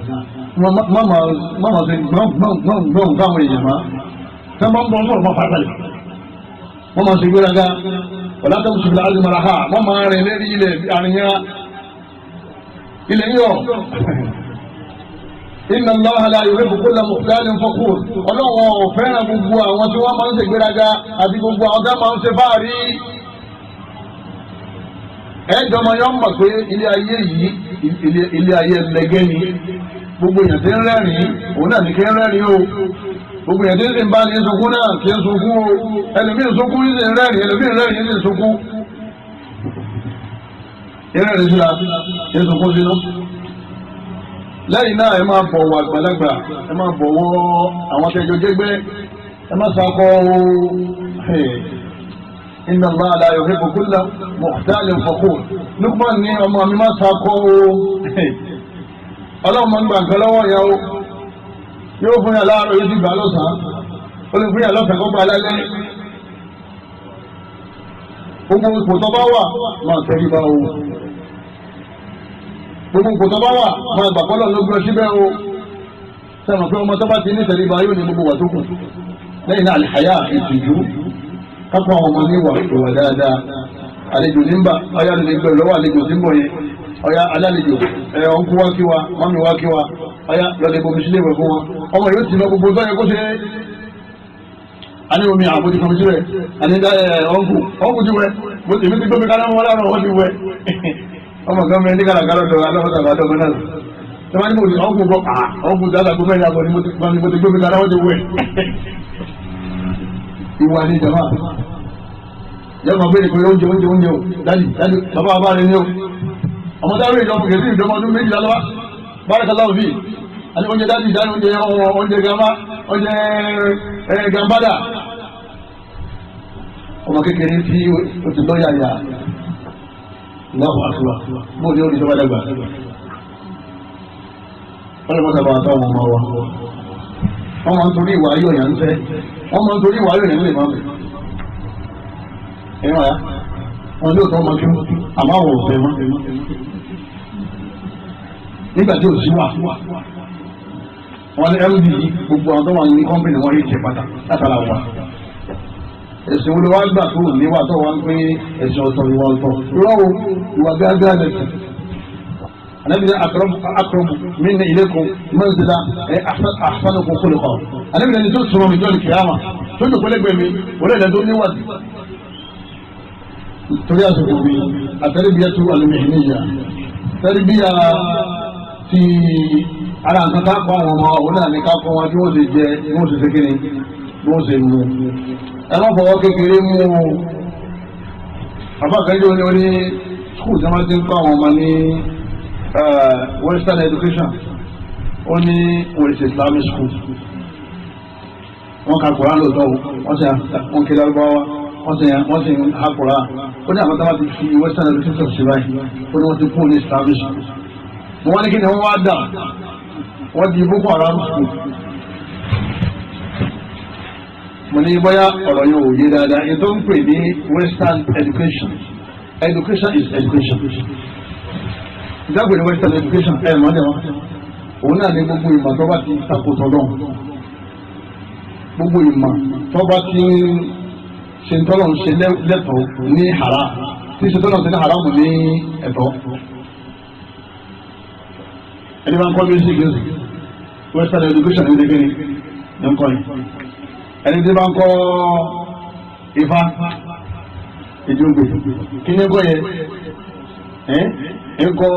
mọ́mọ́ sí gbọ́n fáwọn èèyàn má tẹ́ máa ń bọ́ sọ̀rọ̀ mọ́ fàtàlẹ̀ wọ́n máa ṣe gbéraga wala tamshi fil ardi maraha wọ́n máa rìn lérí ilẹ̀ àríyá ilẹ̀ yíyọ. Inna Allaha la yuhibbu kulla mukhtalin fakhur ọlọ́wọ́ fẹ́ràn gbogbo àwọn tí wọ́n máa ń ṣe gbéraga àti gbogbo àwọn tí wọ́n máa ń ṣe fáàrí. ẹ̀ẹ́dọ́mọ yọ mọ̀ pé ilé ayé yìí ilé ayé ẹlẹgẹ́ ni gbogbo èèyàn tí ń rẹ́rìn òun náà ní kí ń rẹ́rìn o gbogbo èèyàn tí ń sì ń bá ní sunkún náà kí ń sunkún o ẹlòmíì sunkún yìí sì ń rẹ́rìn ẹlòmíì rẹ́rìn yìí sì ń sunkún ìrẹ́rìn síra kí ń sunkún sínú. lẹ́yìn náà ẹ máa bọ̀wọ̀ àgbàlagbà ẹ máa bọ̀wọ̀ àwọn tẹ́jọ jẹ́gbẹ́ ẹ má sakọ inna Allah la yuhibbu kulla mukhtalin fakhur Luqman ní ọmọ mi má sakọ ọlọ́run máa ń gbà nǹkan lọ́wọ́ yẹn o yóò fún yà láàárọ̀ yóò ti gbà lọ́sàn-án ó lè fún yà lọ́sàn-án kó gbà lálẹ́ gbogbo ipò tó bá wà máa tẹ̀lé bá o gbogbo ipò tó bá wà máa gbà kọ́lọ̀ ló gbé ọ síbẹ̀ o sẹ́wọ̀n pé ọmọ tó bá ti ní tẹ̀lé bá yóò ní gbogbo wà tó kù lẹ́yìn náà àlìhàyà ìtìjú kápọ̀ àwọn ọmọ níwà ìwà dáadáa àlejò nígbà ọyá lè gbẹ lọ́wọ́ àlejò tí ń bọ̀ yẹn ọyá alálejò ọ̀nkú wá kí wa mọ́mí wá kí wa ọyá lọ́dẹ̀ bomi sílé ìwẹ̀ fún wọn ọmọ yóò ti lọ gbogbo tó yẹ kó ṣe ani omi àbójú kan síbẹ̀ ani ọ̀nkú ti wẹ̀ èmi ti gbómi kára wọn lára wọn ti wẹ̀ ọmọ kan mẹ́rin ní kàlàkàlà lọ aláwọ̀tà àbádọ́gbọ́n náà tí wọ́n ní mo ọ̀nkú bọ́ ọ̀nkú dáadáa gbọ́ mẹ́rin àbọ̀ ni mo ti gbómi kára wọn ti wẹ̀ ìwà ni jama yẹ máa bẹ̀rẹ̀ pé oúnjẹ o dájú bàbá rẹ ni o ọmọ dáwọ ìjọba kẹsì ìjọba ọdún méjìlá lọ́wọ́ barakallahu fi àti oúnjẹ dájú ìdáná oúnjẹ gàmá oúnjẹ gàmbádà ọmọ kékeré tí o ti lọ́ọ̀yà yà lọ́wọ́ àkùrọ̀ bóun ni ó di sọ́wọ́ dàgbà wọ́n lè mọ́ta bá àtàwọn ọmọ wa wọ́n máa ń torí ìwà ayọ̀ yàn ń fẹ́ wọ́n máa ń torí ìwà ayọ̀ yàn ń lè máa bẹ̀ ẹ̀yìn wáyà wọn yóò tọ́ ọmọ kí àmọ́ àwọn òfin mọ́ nígbà tí ò sí wà wọn ní md gbogbo àwọn tó wà ní kọ́mpìnì wọn rí jẹ pátá látara wà ẹ̀sìn olówó àgbà tó níwà tó wà ń pín ẹ̀sìn ọ̀tọ̀ ìwà ọ̀tọ̀ rọ́wọ́ ìwà gágá lẹ́sìn anabi akram minna ilaykum manzila ahsanukum khuluqa anabi ni tó súnmọ́ mi jọ́ ní kìyàmà tó jù pẹ́lẹ́gbẹ̀ẹ́ mi wọlé ẹ̀dá tó níwàdí torí àsìkò bí àtẹ́rẹ́bíyàtú alìmìhìníyà tẹ́rẹ́bíyà ti ara nǹkan ká kọ́ àwọn ọmọ òun náà ní ká kọ́ wọn bí wọ́n ṣe jẹ bí wọ́n ṣe ṣe kíni bí wọ́n ṣe mú ẹ má fọwọ́ kékeré mú bàbá kẹjọ ní orí skul tí wọ́n ti ń kọ́ àwọn ọmọ ní western education ó ní oríṣi islamic school wọ́n ka Kùránì lóòótọ́ wọ́n kí lárúbáwá wọ́n sì ń hakùrá ó ní àwọn tó bá ti fi western education sí báyìí ó ní wọ́n ti kún ní islamic school mo wá ní kí ni wọ́n wá dà wọ́n di Boko Haram school mo ní bóyá ọ̀rọ̀ yóò yé dáadáa ètò ń pè ní western education is education ìdágbé ní western education mọ́dẹ̀wọ́n òun náà ní gbogbo ìmọ̀ tó bá ti takòtò lọ́wọ́ gbogbo ìmọ̀ tó bá ti ṣe ń tọ́lọ̀ ń ṣe lẹ́tọ̀ọ́ ní haram tí ṣe tọ́lọ̀ ń ṣe ní haram ní ẹ̀tọ́ ẹni bá ń kọ́ music western education ní dégé ní nǹkan yìí ẹni tí bá ń kọ́ ifá ìdúgbò kí ní kọ́ yẹ ń kọ́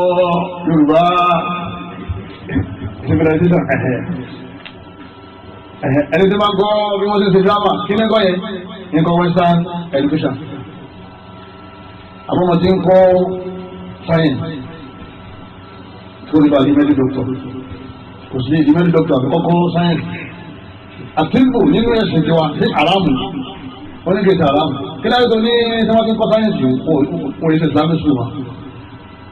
Yorùbá civilization ẹni tí bá ń kọ́ bí wọ́n ṣe ṣe drama kí ní kọ́ yẹ ń kọ́ western education àbọ̀mọ̀ tí ń kọ́ science tó ní bá di medical doctor kò sí di medical doctor àbí kọ́kọ́ science àtìlbù nínú ẹ̀sìn tiwa sí aramu wọ́n ní kí ẹ̀sìn aramu kí láyé tó ní sẹ́wọ́n tí ń kọ́ science wọ́n yẹ islamic school wa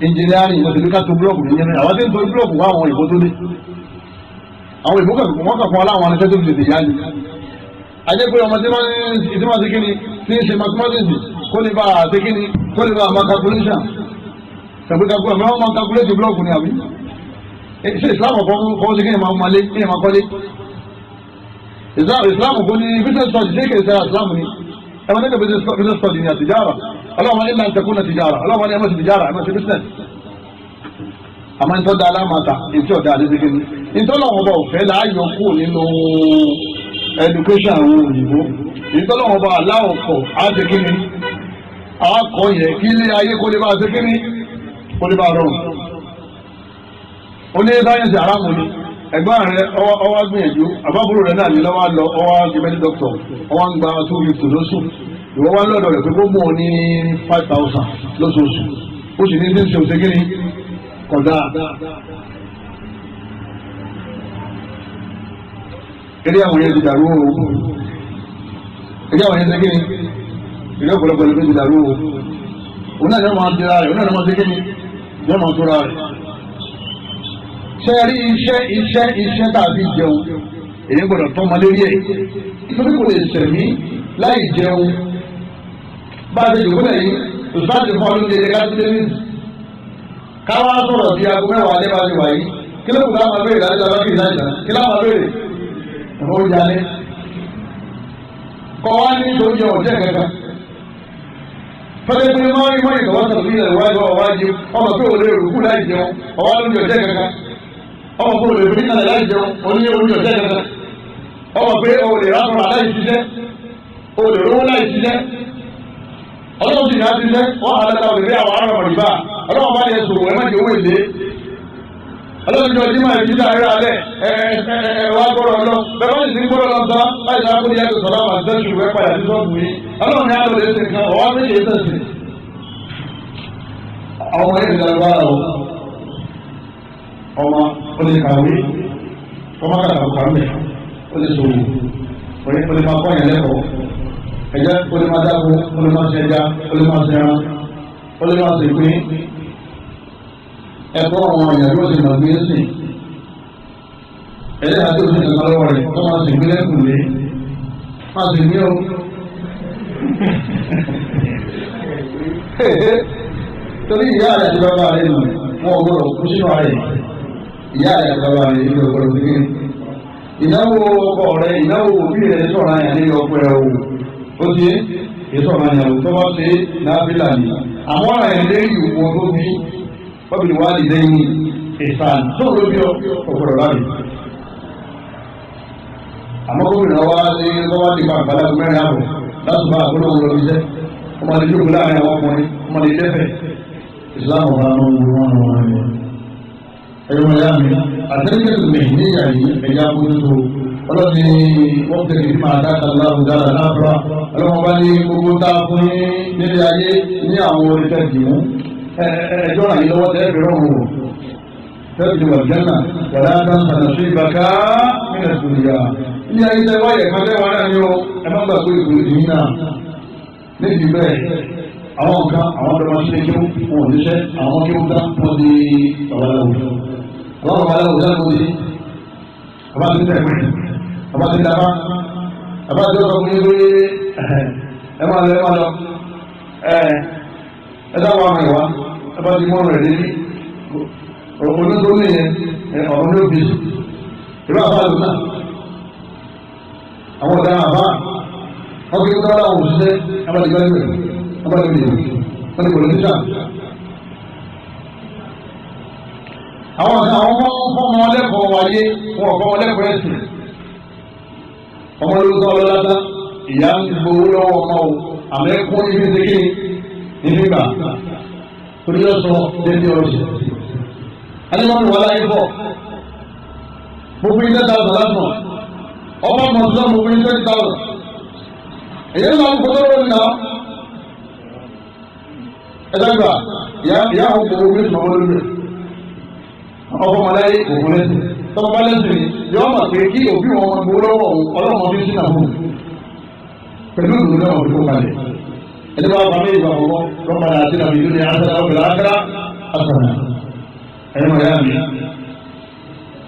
engineering wọ́n ti fi ká tó búlọ́ọ̀kù ní engineering àwọn tí ń tó búlọ́ọ̀kù wá àwọn ìbò tó dé àwọn ìbò wọ́n kà fún aláwọn ẹni tó ti tètè yá ni ajẹ́ pé ọmọ tí wọ́n ti kí ni tí ń ṣe mathematics kó lè bá àti kí ni kó lè bá àmà calculation tàbí kakúrò àmì wọn máa calculate blọọkù ni àbí ṣe islam kọ́ sí kí ni máa malé kí ni máa kọ́lé islam kò ní business study ṣé kì í ṣe islam ni ẹ̀ma nígbà business study ni àtijara ọlọ́wọ́n ní ìlànà na tijara ọlọ́wọ́n ní ẹ̀ma ṣe tijara ẹ̀ma ṣe business àmọ́ nítorí da alámàtà ètò ọ̀dà àdéhùn ní nítorí àwọn ọba òfẹ́ láàyò kú nínú education àwọn òyìnbó nítorí àwọn ọba aláwọ̀ kọ̀ á ṣe kí ni àákọ̀ yẹ kí ilé ayé kó lè bá ṣe kí ni kó lè bá rọrùn ó ní sáyẹ́nsì aráàmù ni ẹ̀gbọ́n rẹ̀ ọwọ́ gbìyànjú àbábúrò rẹ̀ náà ní lọ́wọ́ lọ ọwọ́ gẹ̀mẹ́lì dọ́kítọ̀ ọwọ́ ń gba 250 lóṣù ìwọ́ wá lọ́dọ̀ rẹ̀ pé gbogbo ní 5,000 lóṣooṣù ó sì ní sí ṣe òṣèké ní kọ̀dá eré àwọn yẹn ti dàrú o eré àwọn yẹn ti kéde eré ọ̀pọ̀lọpọ̀ ló ti dàrú o òun náà ni wọ́n máa dira rẹ̀ òun náà ni wọ́n ti kéde ni wọ́n máa tóra rẹ̀ ṣe rí iṣẹ́ tàbí jẹun èyí gbọ́dọ̀ tọ́ ọmọ lérí ẹ̀ nítorí kò lè sẹ̀mí láì jẹun bá a ṣe jòkó lẹ́yìn òṣìṣẹ́ fún ọdún dédé kájú dé nìyí káwá sọ̀rọ̀ bí aago mẹ́wàá lẹ́bà ti wà yìí kí ló kù ká máa béèrè láti ọjọ́ kìí láìsàn kí láwọn máa béèrè ẹ̀fọ́ oúnjẹ alẹ́ kọ́ wá ní oúnjẹ ọ̀jẹ́ kankan fẹ́lẹ́ pé máa rí mọ́ ìkọ̀wọ́ sọ̀rọ̀ bí ilẹ̀ wájú ọwá jẹ ọmọ pé òun lè rúkú láì jẹun ọwá lóúnjẹ ọ̀jẹ́ kankan ọmọ pé òun lè fi nílẹ̀ láì jẹun oní oúnjẹ ọ̀jẹ́ kankan ọmọ pé òun lè ráfọ̀rọ̀ láì ṣiṣẹ́ òun lè rówó láì ṣiṣẹ́ ọlọ́run sì ní á ṣiṣẹ́ wọ́n àlẹ́ta òbí àwọn ará mọ̀lìbá ọlọ́run bá ní ẹ̀sùn ẹ̀ má jẹ́ owó èlé ọlọ́run jọ jímọ̀ ìjíjà rẹ̀ alẹ́ wá gbọ́dọ̀ lọ bẹ́ẹ̀ bá sì ní gbọ́dọ̀ lọ sọ láì sáà kó ní ẹ̀sùn sọ̀rọ̀ àwọn àtẹ́sù rẹ̀ padà sí sọ́ọ̀bù yìí ọlọ́run ní àlọ́ lè ṣe kan ọwọ́ méjì ń tẹ̀sí àwọn ọmọ yẹn lọ́wọ́ bára o ọmọ olùkàwé ọmọ kàkàkàwé olùsòwò olùmọ̀ akọ́yàn lẹ́kọ̀ọ́ ẹ̀jẹ̀ olùmọ̀ adágún olùmọ̀ ṣẹja olùmọ̀ ṣẹran olùmọ̀ ṣèpín ẹ̀kọ́ àwọn èèyàn yóò ṣe mọ̀ gbé sí ẹ̀jẹ̀ àti òṣèlú kankan lọ́wọ́ rẹ̀ tó máa ṣèpín lẹ́kùn lé máa ṣèpín o torí ìyá rẹ̀ àti bàbá rẹ̀ nù wọn ò gbọdọ̀ kú sínú ààrẹ ìyá rẹ̀ àti bàbá rẹ̀ nínú ọgbọdọ̀ kékeré ìnáwó ọkọ rẹ̀ ìnáwó òbí rẹ̀ sọ̀rọ̀ àyàn nínú ọkọ ẹ̀ o ti ìsọ̀rọ̀ àyàn tó bá ṣe náfìlà ni àmọ́ àyàn lẹ́yìn ìwọ tó bí wọ́n wá di lẹ́yìn ìsàn tó ló bí ọ̀pọ̀lọ̀ láàrin àmọ́ gómìnà wa ní lọ́wọ́ ti pa àgbàlá tó mẹ́rin àbọ̀ láti bá àgbọ̀lọ̀ wọn lọ bí iṣẹ́ ọmọ àti jókòó láàrin àwọn ọkùnrin ọmọ àti lẹ́fẹ̀ẹ́ ìsìlámù ọ̀rọ̀ àwọn olùwọ́n rẹ̀ ẹ̀yọ́ ẹ̀yà mi àtẹ́lẹ́kẹ̀tù mẹ́rin ní ìyá yìí ẹ̀yà bójútó ọlọ́ni wọ́n tẹ̀lé bí máa dáka láàrùn dára láàbúrà ọlọ́wọ́n bá ní gbogbo tá a fún nílé ayé ní àwọn oríṣẹ́ ìdìmú ẹjọ́ ràn yín lọ́wọ́ tẹ́ẹ̀bì rọrùn wò tẹ́ẹ̀bì wà jẹ́nà wàlá dáńsà sí ìbàká nílẹ̀ sùnìyà ilé ayé tẹ́ wáyé kan tẹ́ wà náà ní o ẹ má gbà pé ìgbò ìdìmí náà níbi bẹ́ẹ̀ àwọn nǹkan àwọn ọ̀dọ́ máa ṣe kí wọ́n níṣẹ́ àwọn kí wọ́n dá wọ́n di babaláwo àwọn babaláwo dá wọ́n di bàbá ti tẹ̀ pé bàbá ti dàbá bàbá ti ọkọ̀ fún yín pé ẹ máa lọ ẹ dáwọ́ àwọn ìwà ẹ bá ti mú ọ̀rọ̀ ẹ̀ débi onígbó nìyẹn ọ̀rọ̀ ní òbí ìlú àbá lò náà àwọn ọ̀daràn àbá wọ́n kí wọ́n dáwọ́ àwọn òṣìṣẹ́ abájúgbájú abájúgbájú wọ́n ti kò ní sáà. àwọn fọmọ ọlẹ́kọ̀ọ́ wáyé wọn ò fọmọ ọlẹ́kọ̀ọ́ ẹ̀sìn ọmọ olóòótọ́ ọlọ́lá ìyá ń gbowó lọ́wọ́ ọmọ o àmẹ́kún ibi ṣèké níbi gbà torí yóò sọ débi ọ̀rọ̀ sí. alimọ́nù wà láyé bọ̀ gbogbo ilé tàwọn lásán ọmọ mọ̀tún gbogbo ilé 20,000 èyí ń lọ àwọn kòtò lórí náà ẹ̀dàgbà ìyá àwọn gbogbo ilé tó wọ́n lórí ọkọ̀ mọ̀láyé òkú lẹ́sìn tọ́kọ̀ bá lẹ́sìn ni yọ́ mọ̀ pé kí òbí wọn mọ̀ gbogbo lọ́wọ́ ọlọ́mọ bí sínú àwọn pẹ̀lú ìlú náà wọ́n fi kó kalẹ̀ ẹni bá wà méjì wà fọwọ́ lọ́pàá àti nàbí ìlú ní àṣà ọ̀gbẹ̀rẹ̀ àkàrà àṣàrà ẹni mọ̀ yá mi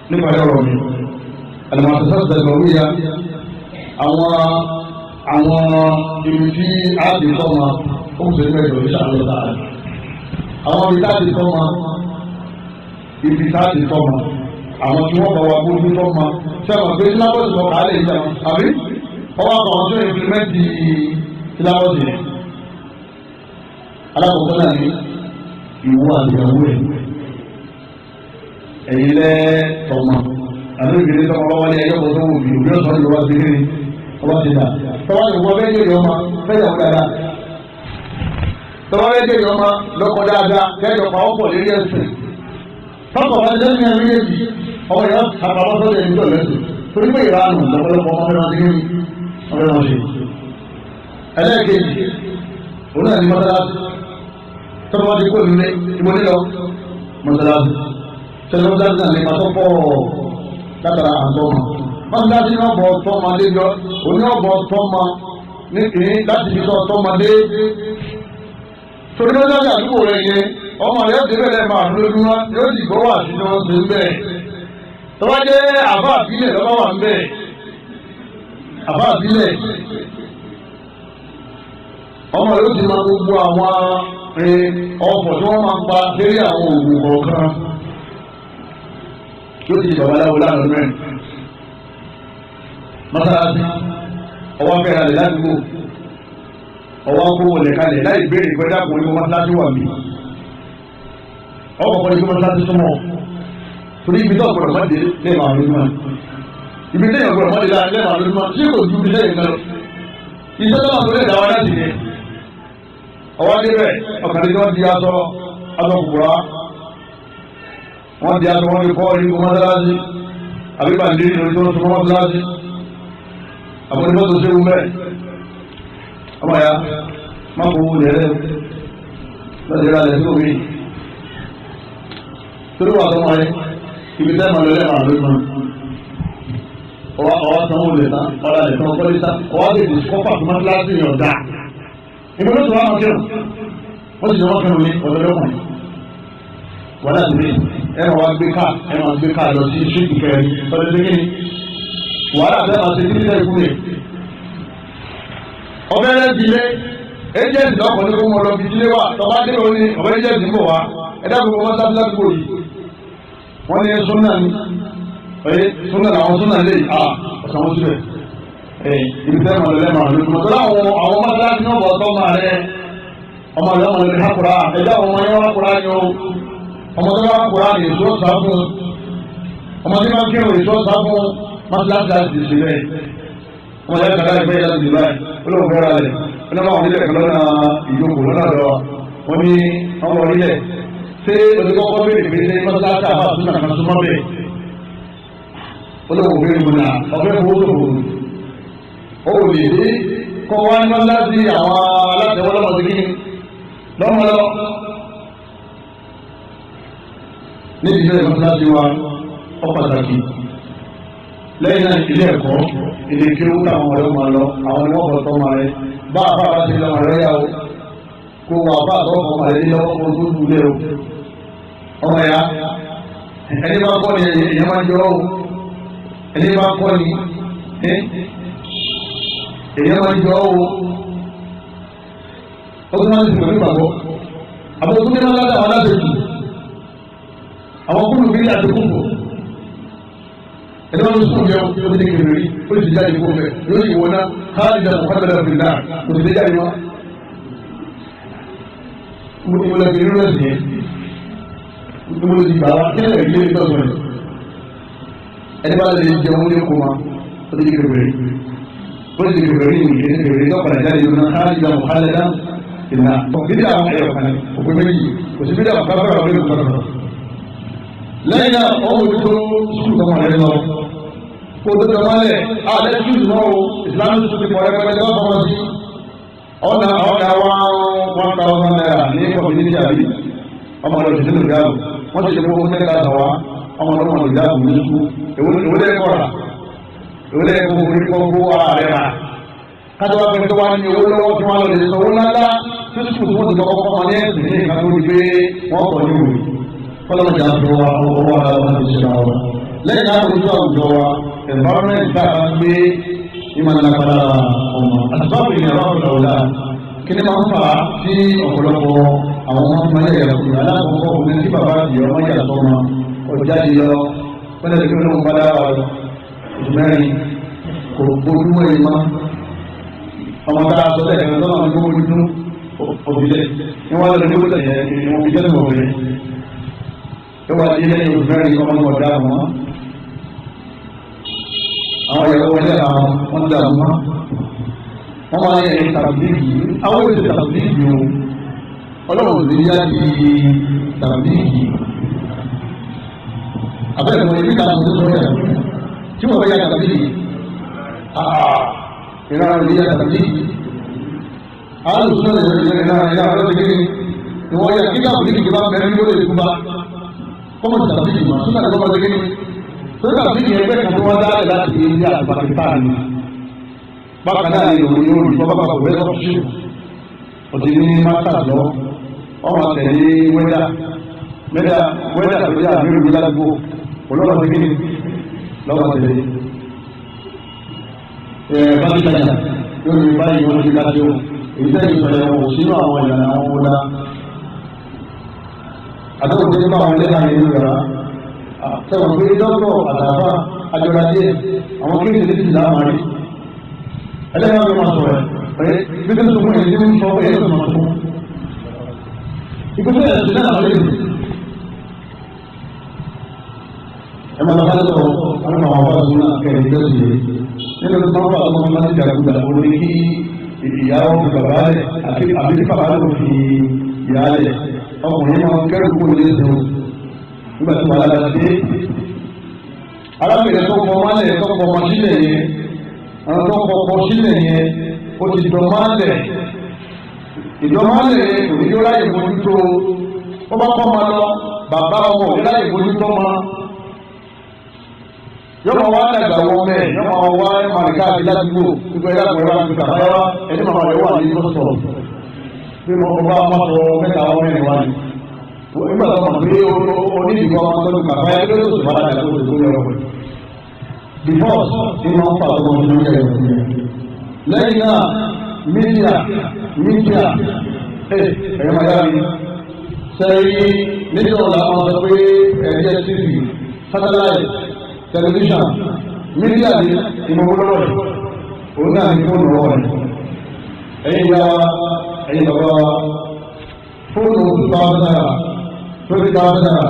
nípa ẹ̀rọ mi àlùmọ̀tòsọ́ ìdàgbàwíyà àwọn ibi tí a ti tọ́ ma ó ń sèé mẹ́jọ ìṣàlọ́ táà àwọn ibi tá a ti tọ́ ma ibi tá a ti tọ́ ma àwọn tí wọ́n bá wa bójú tọ́ ma sẹ́wọ̀n pé sílábọ̀sì lọ kàá lè jẹ́ wọn àbí ọwọ́ àkàwọn tó ìpìlímẹ́ǹtì sílábọ̀sì yẹn alákọ̀ọ́kọ́ náà ní ìwọ àgbẹ̀wò ẹ̀ ẹ̀yin lẹ́ tọ́mọ àti ìbílẹ̀ tọ́mọ bá wálé ẹjọ́ bọ̀ tó wù bí òbí ọ̀sán ìlú wa ti rí ọba ti dà tọ́wọ́ ìwọ bẹ́ẹ̀ jẹ́ ìyọ́mọ fẹ́ẹ̀ yàwó dáadáa tọ́wọ́ bẹ́ẹ̀ jẹ́ ìyọ́mọ lọ́kọ̀ dáadáa kẹ́ẹ̀jọ pa ọ̀pọ̀ lérí ẹ̀sìn tọ́kọ̀ bá jẹ́ ní ẹ̀rí èjì ọmọ ìyá àpapọ̀ sọ́dọ̀ ẹ̀mí tó lẹ́sìn torí pé ìranù lọ́pọ̀lọpọ̀ ọmọ fẹ́ràn sí kíni ọmọ fẹ́ràn sí. ẹlẹ́ẹ̀kejì òun náà ní mọ́sálásí tọ́kọ̀ bá ti kó nílé ìbò nílọ mọ́sálásí tẹ́lẹ̀ mọ́sálásí náà lè máa tọ́pọ̀ látara àtọ́mọ mọ́sálásí náà bọ̀ tọ́mọdé yọ òní ọ̀bọ̀ tọ́mọ ní láti fi tọ́ tọ́mọdé torí mọ́sálásí àdúgbò rẹ̀ yẹn ọmọ rẹ̀ ti bẹ̀rẹ̀ máa lójúmọ́ yóò sì gbọ́ wà sínú ọ̀sẹ̀ ń bẹ̀. tọ́wọ́ jẹ́ àbá àbílẹ̀ lọ́wọ́ wà ń bẹ̀. àbá àbílẹ̀ ọmọ rẹ̀ ó ti máa gbogbo àwọn ọkọ̀ tí wọ́n máa ń pa lérí àwọn oògùn kọ̀ọ̀kan yóò ti babaláwo lánàá mẹ́rin. mọ́sálásí ọwọ́ fẹ́ra rẹ̀ ládùúgbò ọwọ́ kó wọlé kalẹ̀ láì béèrè pé dákùn ní mọ́sálásí wà mí ọkọ̀ kọ́ni kí wọ́n sáré súnmọ́ torí ibi tó ọ̀gbọ̀dọ̀ mọ́dé lẹ́ẹ̀mà lójúmọ́ ibi tó ọ̀gbọ̀dọ̀ mọ́dé lẹ́ẹ̀mà lójúmọ́ tí kò ju ibi lẹ́yìn lọ iṣẹ́ tó wà tó lè dá wa láti yẹ ọwọ́ débẹ̀ ọkàlẹ́ tí wọ́n di aṣọ kùkùrá wọ́n di aṣọ wọn fi kọ́ ìlú mọ́sálásí àbíkà lè rí lórí tó ń súnmọ́ mọ́sálásí àbọ̀débọ́ tó ṣe wú bẹ́ẹ̀ ọmọ ya má kó owó lẹ́rẹ́ lọ́dẹ̀ rà lẹ́sí omi torí wà sọmọ rẹ ibi tẹ́ ma lọ́lẹ́ máa lórí mọ́ ọwọ́ sanwó lè tán ọ̀rọ̀ lè tán ọkọ̀ lè tán ọwọ́ lè dì kọ́pà tó máa kíláàsì yàn ọ̀dà ìbí ló sọ wá máa kírun wọ́n sì wọ́n kírun ní ọ̀dọ́dọ́kùnrin wọ́n láti rí ẹ máa wá gbé káà lọ sí ṣíkì kẹrin ọdún tó kíni wàhálà bẹ́ẹ̀ máa ṣe títí lẹ́yìn ìkúlẹ̀ ọbẹ̀ rẹ̀ dilé ẹjẹ̀ǹtì lọ́kọ̀ ní kó mọ lọ bí dilé wà tọ́ba dé òní ọbẹ̀ ẹjẹ̀ǹtì ń bọ̀ wá ẹ̀dá gbogbo wọn sábẹ́ láti wò yìí wọ́n ní súnà ní ọ̀yẹ́ súnà làwọn súnà lè ọ̀sán wọn síbẹ̀ ibi tẹ́ mọ̀ lẹ́lẹ́ màá lóko tó láwọn àwọn mọ́sálásí náà bọ̀ tọ́ máa rẹ ọmọ rẹ ọmọ rẹ hákùrá ẹ̀dá àwọn ọmọ yẹn hákùrá ni ó ọmọ tó bá hákùrá ni èso sá fún ọmọ tí wọ́n kírun èso sá fún mọ́sálásí láti ṣe bẹ́ẹ̀ ọmọ yẹn kàdá ìgbẹ́ yẹn láti báyìí olóhùn fẹ́ ra rẹ̀ ọlọ́mọ àwọn onílẹ̀ kan lọ́nà ìjókòó lọ́nà lọ wọ́n ní ọmọ orílẹ̀ ṣé olùkọ́kọ́ béèrè pé ṣé mọ́sálásí àbá àtúnṣe kan súnmọ́ bẹ́ẹ̀ olóhùn béèrè mu náà ọ̀fẹ́ fowó tó fòrò ó lè dé kọ́ wá ní mọ́sálásí àwọn alátẹ̀wọ́ lọ́mọ sí kíni lọ́mọ lọ níbi ìfẹ́ mọ́sálásí wa ọ pàtàkì lẹ́yìn náà ilé ẹ̀kọ́ ilé kí ó táwọn ọ̀rẹ́ máa lọ àwọn ni wọ́n bọ̀ tọ́ máa rẹ bá a bá a ṣe lọ́mọ rẹ yá o kó wà bá a tọ́ ọmọ rẹ ní lọ́wọ́ kó tó dùn lé o ọmọ ya ẹni bá kọ́ ni èèyàn máa jọ o ẹni bá kọ́ ni èèyàn máa jọ o ó tún máa ń sèkò nígbàgbọ́ àbọ̀ tó ní máa ládàá wọn láti jù àwọn kúlù bí àti kúlù ẹni wọn sún yẹn o ti di kiri o ti jáde kó fẹ yóò yí wọn náà káàdì náà kó kábẹ́lẹ́ fi náà kò sì jáde wọn. mo lè fi irú ẹ̀sìn yẹn mo lè ti gbà wá kí ẹ̀rọ ìlú ìtọ́ sọ̀rọ̀ ẹni bá lè jẹun ní kó ma o ti di kiri rẹ̀ o ti di kiri rẹ̀ ní ìdílé kiri rẹ̀ lọ́kọ̀ọ̀dà jáde yóò náà káàdì náà kó kábẹ́lẹ́ náà ìlà bídí àwọn ẹ̀yọ̀ kan òpin méjì kò sí bídí àwọn kábẹ́lẹ́ àwọn ẹ̀yọ̀ kan lẹ́yìn náà wọ́n mú tó sùkúù tó máa lẹ́nu lọ kó tó tó máa lẹ̀ àlẹ́ sùkúù náà o ìsìlámù tó ti pọ̀ ẹgbẹ́ tó fọwọ́ sí ọ̀nà 1,000 naira ní kọ̀mínítì àbí ọmọ ọ̀dọ̀ ìdílé ìdáàbò wọ́n ti ṣe kó fún mẹ́ta àtàwá ọmọ ọ̀dọ̀ ìdáàbò ní sùkúù ìwọlé kọ̀ọ̀rà ìwọlé kó ara rẹ̀ rà kájọ wá pẹ̀lú tó wá ní owó lọ́wọ́ tí wọ́n lọ lè sọ owó ńláńlá tó sùkúù tó wọ́n ti lọ́kọ́ fọ́mọ ní ẹ̀sìn ní ìka tó di pé wọ́n pọ̀ ní òwe kọ́lọ́mù jà tó wá owó ara wọn ti ṣe náà wọn. lẹ́yìn náà ojú àwùjọ wa environment tá a gbé ìmọ̀ nílápadà ọmọ àtúbàbò ìyàrá ọ̀dọ̀ ọ̀la kí ni máa ń fà á sí ọ̀pọ̀lọpọ̀ àwọn ọmọ ọmọ ẹ̀yà kùnà alákọ̀ọ́kọ́ òní tí bàbá àti ọmọ ìyá sọmọ ọjà di lọ pẹ́lẹ́ tó ló ń padà mẹ́rin kò gbójúmọ́ yìí mọ́ ọmọ tá a sọ lẹ́ẹ̀kan tó náà ń gbójú dún òbílẹ̀ ní wọ́n lọ ní wọ́n yẹn ní wọ́n fi jẹ́ sọ̀rọ̀ rẹ̀ yóò wá sí lẹ́yìn mẹ́rin ọmọ ọ̀dà wọn àwọn ìyàwó wọlé àwọn wọn dà wọn wọn máa ń yẹ tàbílìkì àwọn èdè tàbílìkì o ọlọ́run lè yá di tàbílìkì abẹ́rẹ́ wọn ibi kan tó sọ̀rọ̀ yà tí wọ́n bá yá tàbílìkì ìrara lè yá tàbílìkì alùsùn lè yẹ ìrara lọ́sẹ̀ kékeré ni wọ́n yá kí tàbílìkì bá bẹ̀rẹ̀ ní wọlé ìkúba kọ́mọ̀ tàbílìkì mọ̀ sọ́nà ìkọ́mọ̀ tàbílìkì sọ́nà tàbílìkì ẹgbẹ́ kan tó wọ́n dá láti India àti Pakistan ni bákan náà ni òun yóò rí bọ́bá kò wẹ́sọ̀ sí òtí ní masters lọ ọmọ tẹ̀lé wẹ́dà tó jẹ́ àmì ìlú ládùúgbò olóòwò ti kíni lọ́wọ́ tẹ̀lé báńkì tajà yóò rí báyìí wọn ti láti ó èyí tẹ́lẹ̀ ìsọ̀rọ̀ wọn sínú àwọn ìlànà àwọn ọmọdá àtọ́kùn tó bá wọn lẹ́nà ìlú yàrá sẹ́wọ̀n pé dọ́kọ̀ àtàfà àjọra díẹ̀ àwọn kí ní ti láàmà rí ẹlẹ́yìn àwọn ọmọ sọ̀rọ̀ ẹ̀ bí kí ní sọ fún ẹ̀yìn tí ń sọ ẹ̀yìn tó máa fún ìgbésẹ̀ ẹ̀sìn náà lè rí ẹ máa lọ́pàá lọ́wọ́ àwọn àwọn àwọn àwọn náà kẹrin ìgbésẹ̀ yìí nínú tó máa fà ọmọ máa ti dàgbà ó ní kí ìyàwó fi bàbá rẹ̀ àbí kí bàbá rẹ̀ fi ìyá rẹ̀ ọkùnrin máa kẹ́rù kó lè sọ nígbà tí wàá lára dé arábìnrin tó kọ ọmọ alẹ́ tó kọ ọmọ sílẹ̀ yẹn àwọn tó kọ ọkọ sílẹ̀ yẹn ó ti dọ̀mọ́lẹ̀ ìdọ̀mọ́lẹ̀ òní láyé mójútó wọ́n bá kọ́ ma lọ bàbá ọmọ òní láyé mójútó ma yọmọ wa dàgbà wọn bẹ́ẹ̀ yọmọ wa màlìká àti ládùúgbò nígbà yẹn láti wọ́n ti kàbá yọ ẹni màmá rẹ̀ wà ní lọ́sọ̀ pé mo bá má sọ mẹ́ta wọn mẹ́rin wá ní nígbà tó mọ̀ pé onídìgbò ọmọ tó ti kàbá yẹ lóṣù bá dàgbà tó ti gbé ọ̀rọ̀ divorce ni wọ́n fà tó wọn lórí ẹ̀rọ lẹ́yìn náà mídíà ẹ̀yọ́ máa yára mi sẹ́yìn nígbà wọn làwọn sọ pé ẹ̀jẹ̀ tv satellite television mídíà ní ìmọ̀wọ́lọ́wọ́ rẹ̀ òun náà ní fóònù lọ́wọ́ rẹ̀ ẹ̀yìn ìyá ẹ̀yìn bàbá fóònù 20,000 naira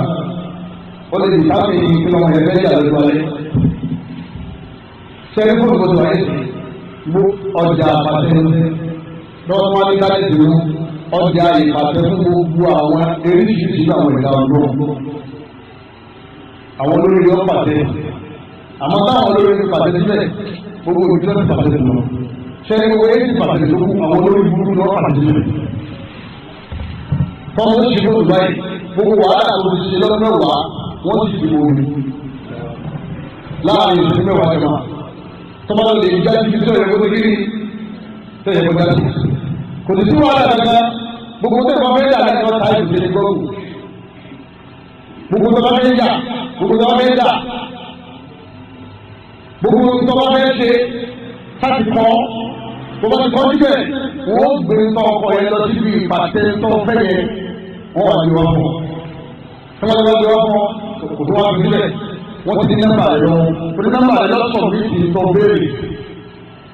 ó lè di sáfì ìpínlẹ̀ ẹ̀fẹ́ ìjà lójú ayé sẹ́yìn fóònù tó wáyé sí ọjà àpàtẹ lọ́wọ́ wọn ní káyé sí ọjà ìpàtẹ fún gbogbo àwọn eréṣiríṣi àwọn ìdá ọdún àwọn olórí yọ pàtẹ àmọ́ táwọn olórí ní pàtẹ sílẹ̀ gbogbo ìjọ ti pàtẹ sí lọ sẹ́yìn gbogbo èyí ti pàtẹ sí lókù àwọn olórí burúkú lọ pàtẹ sílẹ̀ fọ́nmù ó sì fún ìgbà yìí gbogbo wàhálà tó ti ṣe lọ́dún mẹ́wàá wọ́n ti fi gbogbo láàrin ìṣẹ́ mẹ́wàá jẹ́ máa tọ́mọ́ lè já ibi tó yẹ kó kiri tó yẹ kó já sí kò sí sí wàhálà kankan gbogbo tó yẹ kó fẹ́ jà láti wọ́n ta ìlú ṣe gbọ́gbù gbogbo tó bá fẹ́ jà gbogbo tó bá fẹ́ jà gbogbo tó bá fẹ́ ṣe láti kọ́ tó bá ti kọ́ síbẹ̀ wọ́n gbé tó ọkọ̀ yẹn lọ síbi ìpàtẹ tó fẹ́ yẹ wọ́n wà ní wọn fún ọ wọ́n wá ní wọn fún ọ kò tó wá fi síbẹ̀ wọ́n ti ní nọ́mbà rẹ̀ lọ́wọ́ torí nọ́mbà rẹ̀ lọ́sọ̀ bí ti sọ béèrè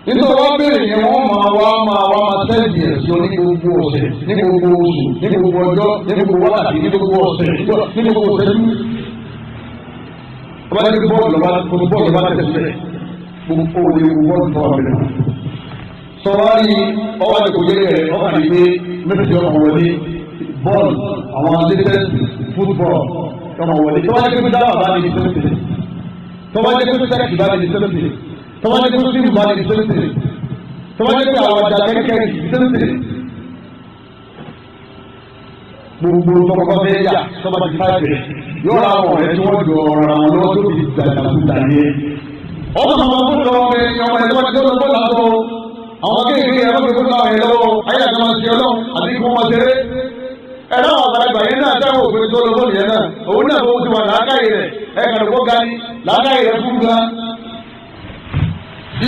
nítorí wọ́n béèrè yẹn wọ́n máa sẹ́ẹ̀dì ẹ̀ sí ọ ní gbogbo ọ̀sẹ̀ ní gbogbo oṣù ní gbogbo ọjọ́ ní gbogbo wákàtí ní gbogbo ọ̀sẹ̀ ní gbogbo ọ̀sẹ̀jú. ọba ní bọ́ọ̀lù lọ́ba tẹ̀sílẹ̀ gbogbo òde bọ́ọ̀lù tó wà bẹ̀rẹ̀. sọ̀rọ̀lì ọwọ́ àti kòjé rẹ̀ ọkà ní pé mẹ́tẹ̀ẹ̀tì ọkọ̀ wọlé bọ́ọ̀lù àwọn latest football ọmọ wọlé tó wáyé pé dáwà bá ní sẹ́lẹ̀sẹ̀ tó wáyé pé sẹ́lẹ̀sì bá ní sẹ́lẹ̀sẹ̀ tó wáyé pé sílù bá ní sẹ́lẹ̀sẹ̀ tó wáyé pé àwọn ọjà kẹ́kẹ́ ní sẹ́lẹ̀sẹ̀ gbogbo tọkọ fẹ́ yà tọ́ba ti fà bẹ̀rẹ̀ yóò ra àwọn ọ̀rẹ́ tí wọ́n jọ ọ̀rọ̀ àwọn lọ́wọ́ tó fi dàgbàsúgbà yẹ. ọmọ àwọn ọmọ tó lọ rẹ ọmọ ẹ̀ lọ́wọ́ tó lọ bọ́ làásọ àwọn kéèké ẹ̀ lọ́wọ́ tó lọ rẹ lọ́wọ́ ayé àti ọmọ ti ọlọ́run àti ikú wọn ṣeré ẹ̀rọ àwọn àgbàlagbà yẹn náà dáwọ́ òfin tó lọ bọ́ọ̀lù yẹn náà òun náà tó ti wà láàkáyè rẹ̀ ẹ̀kàdùkọ́ ga ni láàkáyè rẹ̀ fún gan.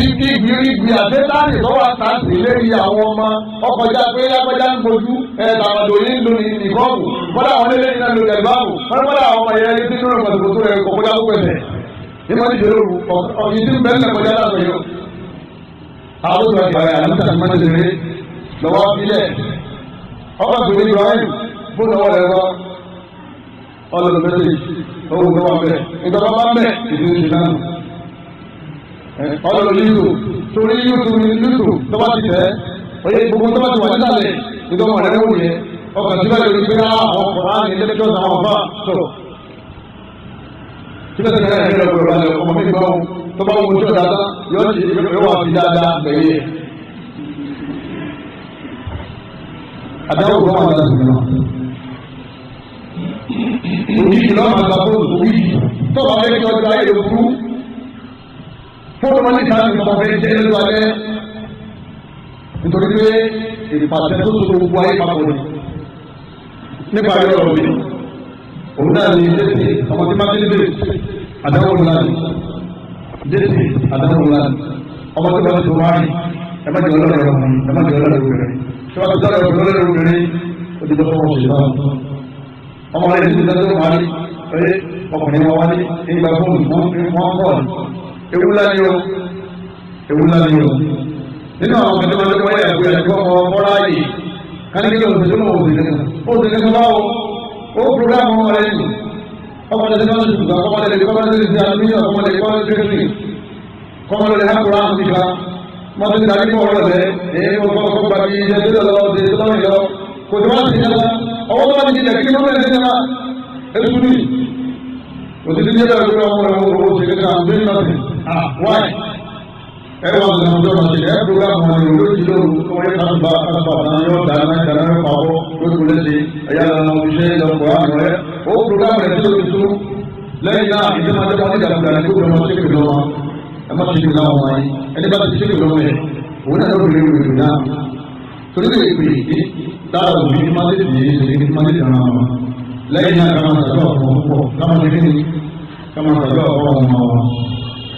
Ibi ìgbìrìgbì àtẹ́tàní lọ́wọ́ àtàǹtì lérí àwọn ọmọ ọkọjá pé lápẹ́já ń gbojú ẹ̀ẹ́dàmọ̀dò yìí ń lo ìkọ́ọ̀bù wọ́n àwọn ilé yìí náà lo ẹ̀gbáàbù wọ́n àwọn ọmọ yẹn ní sínú ìpàdùkù tó rẹ̀ kọ̀kọ́já tó pẹ̀sẹ̀. Ìmọ̀ ní ìdèrò ọ̀yìn tí ń bẹ́ẹ̀ lẹ́kọjá láàbọ̀ yìí. Àwọn tó ẹ̀kọ́ ẹ̀ àlùmọ́tà ti máa ń tẹ̀lé lọ́wọ́ ilẹ̀ ọkọ̀ tó ní Ibrahim fún ọwọ́ rẹ̀ wá ọlọ́dún mẹ́sẹ̀jì owó tó wà bẹ́ẹ̀ ìjọba bá bẹ́ẹ̀ ìdí ìṣe náà ọlọ́dún yíyù torí yíyù tó bá ti tẹ̀ oye gbogbo tó bá ti wà nísàlẹ̀ ìjọba rẹ̀ wò yẹ ọkàn síbẹ̀ lórí pé àwọn ọkùnrin ní ilé ẹjọ́ àwọn ọba sọ̀rọ̀ síbẹ̀ tó kẹ́kẹ́ ẹ̀rọ ìgbọ̀rọ̀ balẹ̀ ọmọ mi gbọ́ tó bá wọn ojú ọ̀dà yóò wà sí dáadáa lẹ́yìn àdáwò tó wà láti gbà òyìnbí lọ́wọ́ àgbà fóònù òyìnbí tó bá fẹ́ kí ọjọ́ ayé òkú fóònù wọn ní ìsáàlì tó bá fẹ́ jẹ́ lọ́wọ́ alẹ́ nítorí pé ìpàṣẹ tó so gbogbo ayé papọ̀ ni nípa ayé ọ̀rọ̀ mi òun náà ní jésì ọmọ tí máa ń lé àdáwò ńlá ni jésì àdáwò ńlá ni ọmọ tí wọ́n ti tó wáyé ẹ má jẹ́ ọlọ́rọ̀ ọkùnrin ẹ má jẹ́ ọlọ́rọ̀ obìnrin tí wọ́n ti sọ̀rọ̀ ọ̀rọ̀ obìnrin ó ti dọ́kọ̀ wọ́n ṣe náà ọmọ rẹ̀ ti dọ́kọ̀ wọ́n ní pé ọkùnrin wọn wá ní ìgbà fóònù wọn kọ́ ewu ńlá ni o ewu ńlá ni o nínú àwọn ọmọdé máa ń wáyé àgbẹ̀ ẹ̀kọ́ ọmọ ọmọlá yìí káníkì ló ń sọ fún òṣèlú ó ti ní sọ́wọ́ ó programu ọmọ rẹ̀ yìí ọmọdé tí wọ́n ti sùgbà ọmọdé lè kọ́ ọmọdé ti àlùmíọ̀ ọmọdé kọ́ ọmọdé kọ́mọdé lè hàkùrọ̀ àwọn ìgbà mọ́tò ti dàbí mọ́ ọ̀rọ̀ rẹ̀ èyí mo kọ́ gba bí iṣẹ́ tó lọ sí tó lọ́rùn lọ kò tó bá ti jẹ́ lọ ọwọ́ tó bá ti jẹ́ kí ló bẹ̀rẹ̀ sí ẹ̀ma ètò ní òtítí jẹ́ bẹ̀rẹ̀ lórí ọmọ rẹ̀ owó ṣe kékeré àwọn bẹ́ẹ̀ náà wáyé ẹwà ọ̀sán ọjọ́ ọ̀sẹ̀ ẹ̀ programu wọn ni olóòtú lóru kọ́ ẹ̀ kásùbà náà yóò dáná pàwọ́ lórí lẹ́sẹ̀ ẹ̀yà iṣẹ́ lọ́pọ̀ àmọ́ ẹ̀ ó programu rẹ̀ tó ti tún lẹ́yìn náà ìjọba jọba ní ìjàmbá ní gbogbo ọmọ ṣẹ́kì lọ́wọ́ ẹ má ṣẹ́kì lọ́wọ́ wọn yìí ẹni bá ti ṣẹ́kì lọ́wọ́ ẹ̀ òun náà lórí ìwé náà torí pé ìpè yìí tára òbí ní máa tètè yìí ṣe ní máa tètè ràn wọn lẹ́yìn náà káwọn ṣàjọ ọ̀pọ̀ púpọ̀ káwọn ṣe kíni káwọn ṣàjọ ọ̀pọ̀ ọmọ wọn.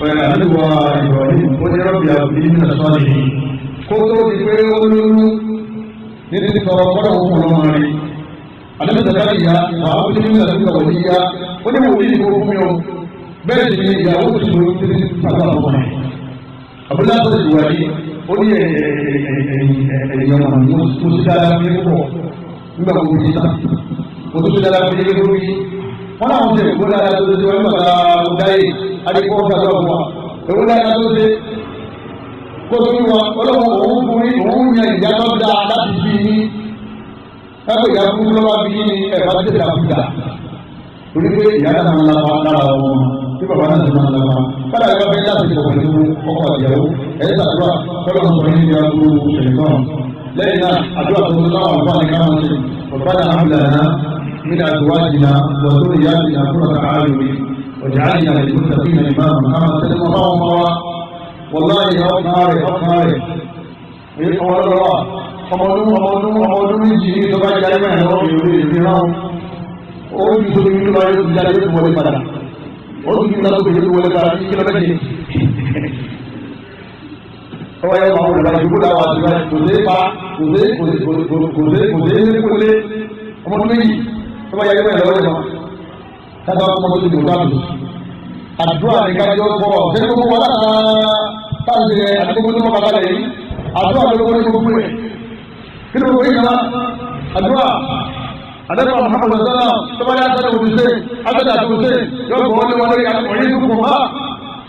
ọ̀rẹ́ àdúgbò ìrọ̀lẹ́ ó ní rọ́bì àbí nínú sọ́ọ̀lì yìí kó tó di pé ó lóyún ní ti sọ ọ̀pọ̀lọpọ̀ òun lọ́mọ rẹ̀ àdúgbò ìyá wà á fi nínú àdúgbò wọ̀lí yá ó ní wòlíì ní gbogbo mi o bẹ́ẹ̀ sì ni ìyàwó ti lóyún tí ti sàgbà ọmọ rẹ̀ àbúlá tó ti wà yìí ó ní ẹ̀yìn ọmọ mo ti dára fi pọ̀ nígbà gbogbo yìí tán mo tó ti dára fi lé lórí wọn náà wọn ti ẹ̀kọ́ dára tó ti wọ́n nígbà dáyé adékọ́ sàgbà fún wa èwo dára tó ti kó tó ní wa ọlọ́run òun fún mi òun yẹn ìyá tó dáa láti fi ní ẹgbẹ́ ìyá fún lọ́wọ́ bí ní ẹ̀fà tó ti dàkúdà torí pé ìyá náà máa ń lápá lára wọn tí bàbá náà ti máa ń lápá kára ìgbà fẹ́ láti sọ pẹ̀lú ọkọ̀ ìyàwó ẹ̀yẹ́ sàdúrà kọ́lọ́ ń sọ ní ìyá gbogbo ṣẹ̀gbọ́n lẹ́yìn náà àdúrà tó ń láwọn àgbà ní káwọn ṣe ọ̀pádà àbúlànà من أزواجنا وذرياتنا قرة أعين واجعلنا للمتقين إماما كما سلم الله والله أطهاري ọmọdún méjì ní ìjọba ìjáyé mẹ́rin lọ́wọ́ ìròyìn ìrìnrìn ó ní tó ní ìlú ayé tó jáde tó wọlé padà ó ní ìlú ayé tó wọlé padà ní kílọ̀ méjì ọwọ́ yẹn máa wọlé ìgbó dáwà sí rẹ̀ kò sí pa kò sí kólé ọmọdún méjì tó bá yáyé mẹ́rin lọ́wọ́ ìjọba tábà ọmọ tó ti dùn láàbù àdúrà ní kájọ́ pọ̀ ọ̀sẹ̀ tó kọ́ wọ́n táàbí rẹ̀ àti gbogbo tó mọ̀ bàbá rẹ̀ yìí àdúrà ló wọlé gbogbo rẹ̀ kí ló wọlé yàrá àdúrà àdúrà Muhammad sallallahu tó bá yá sáré òdùsẹ́ àtàtà àtúnṣe yóò gbọ́ wọlé wọlé ọ̀yẹ́ tó kọ̀ máa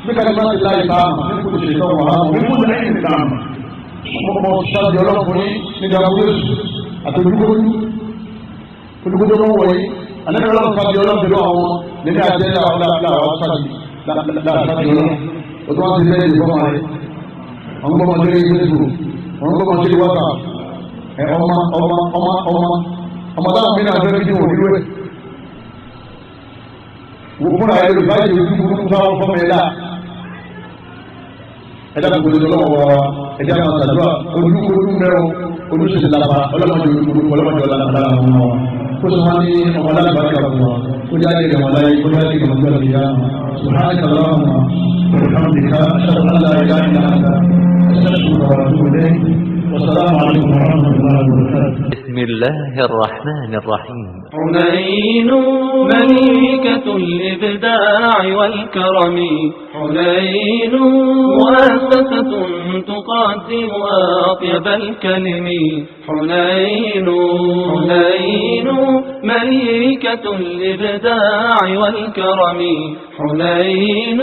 bí ká ní máa ti láì bá àmà ní kò ṣe tọ́ wà á ní kò ṣe láì ní àmà ọmọ sáàbì ọlọ́kùnrin ní ìjọba yéṣu àti olùgbòdó wọn wọ̀nyí àdúrà ọlọ́run sáàbì ọlọ́kùnrin àwọn nílé àjẹ́ láwọn sáàbì ọdún wọn ti lẹ́yìn ìfọ́mà rẹ̀ ọmọ ọmọ tó lé Facebook ọmọ ọmọ tó lé WhatsApp ọmọ táwọn mìíràn fẹ́ fídíò nílùú ẹ̀ fúnra ẹ̀ lórí báyìí ojú burúkú sáwọn fọ́mọ ẹ̀dá ẹ̀dá tó gbọdọ̀ lọ́wọ́ wa ẹ̀dá máa ṣàdúrà ojú mẹ́rọ ojúṣe lápá ọlọ́mọdé ọlọ́mọdé ọlọ́mọdé kó sọ wọn ní ọmọ alábàárẹ̀ ọ̀gbọ̀n kó jáde ìrẹ̀mọ̀láyé kó jáde ìrẹ̀mọ̀láyé سبحانك اللهم وبحمدك أشهد أن لا إله إلا أنت أستغفرك وأتوب إليك والسلام عليكم ورحمة الله وبركاته. بسم الله الرحمن الرحيم. حنين مليكة الإبداع والكرم حنين مؤسسة تقدم أطيب الكلم حنين مليكة الإبداع والكرم حنين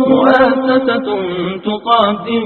مؤسسة تقدم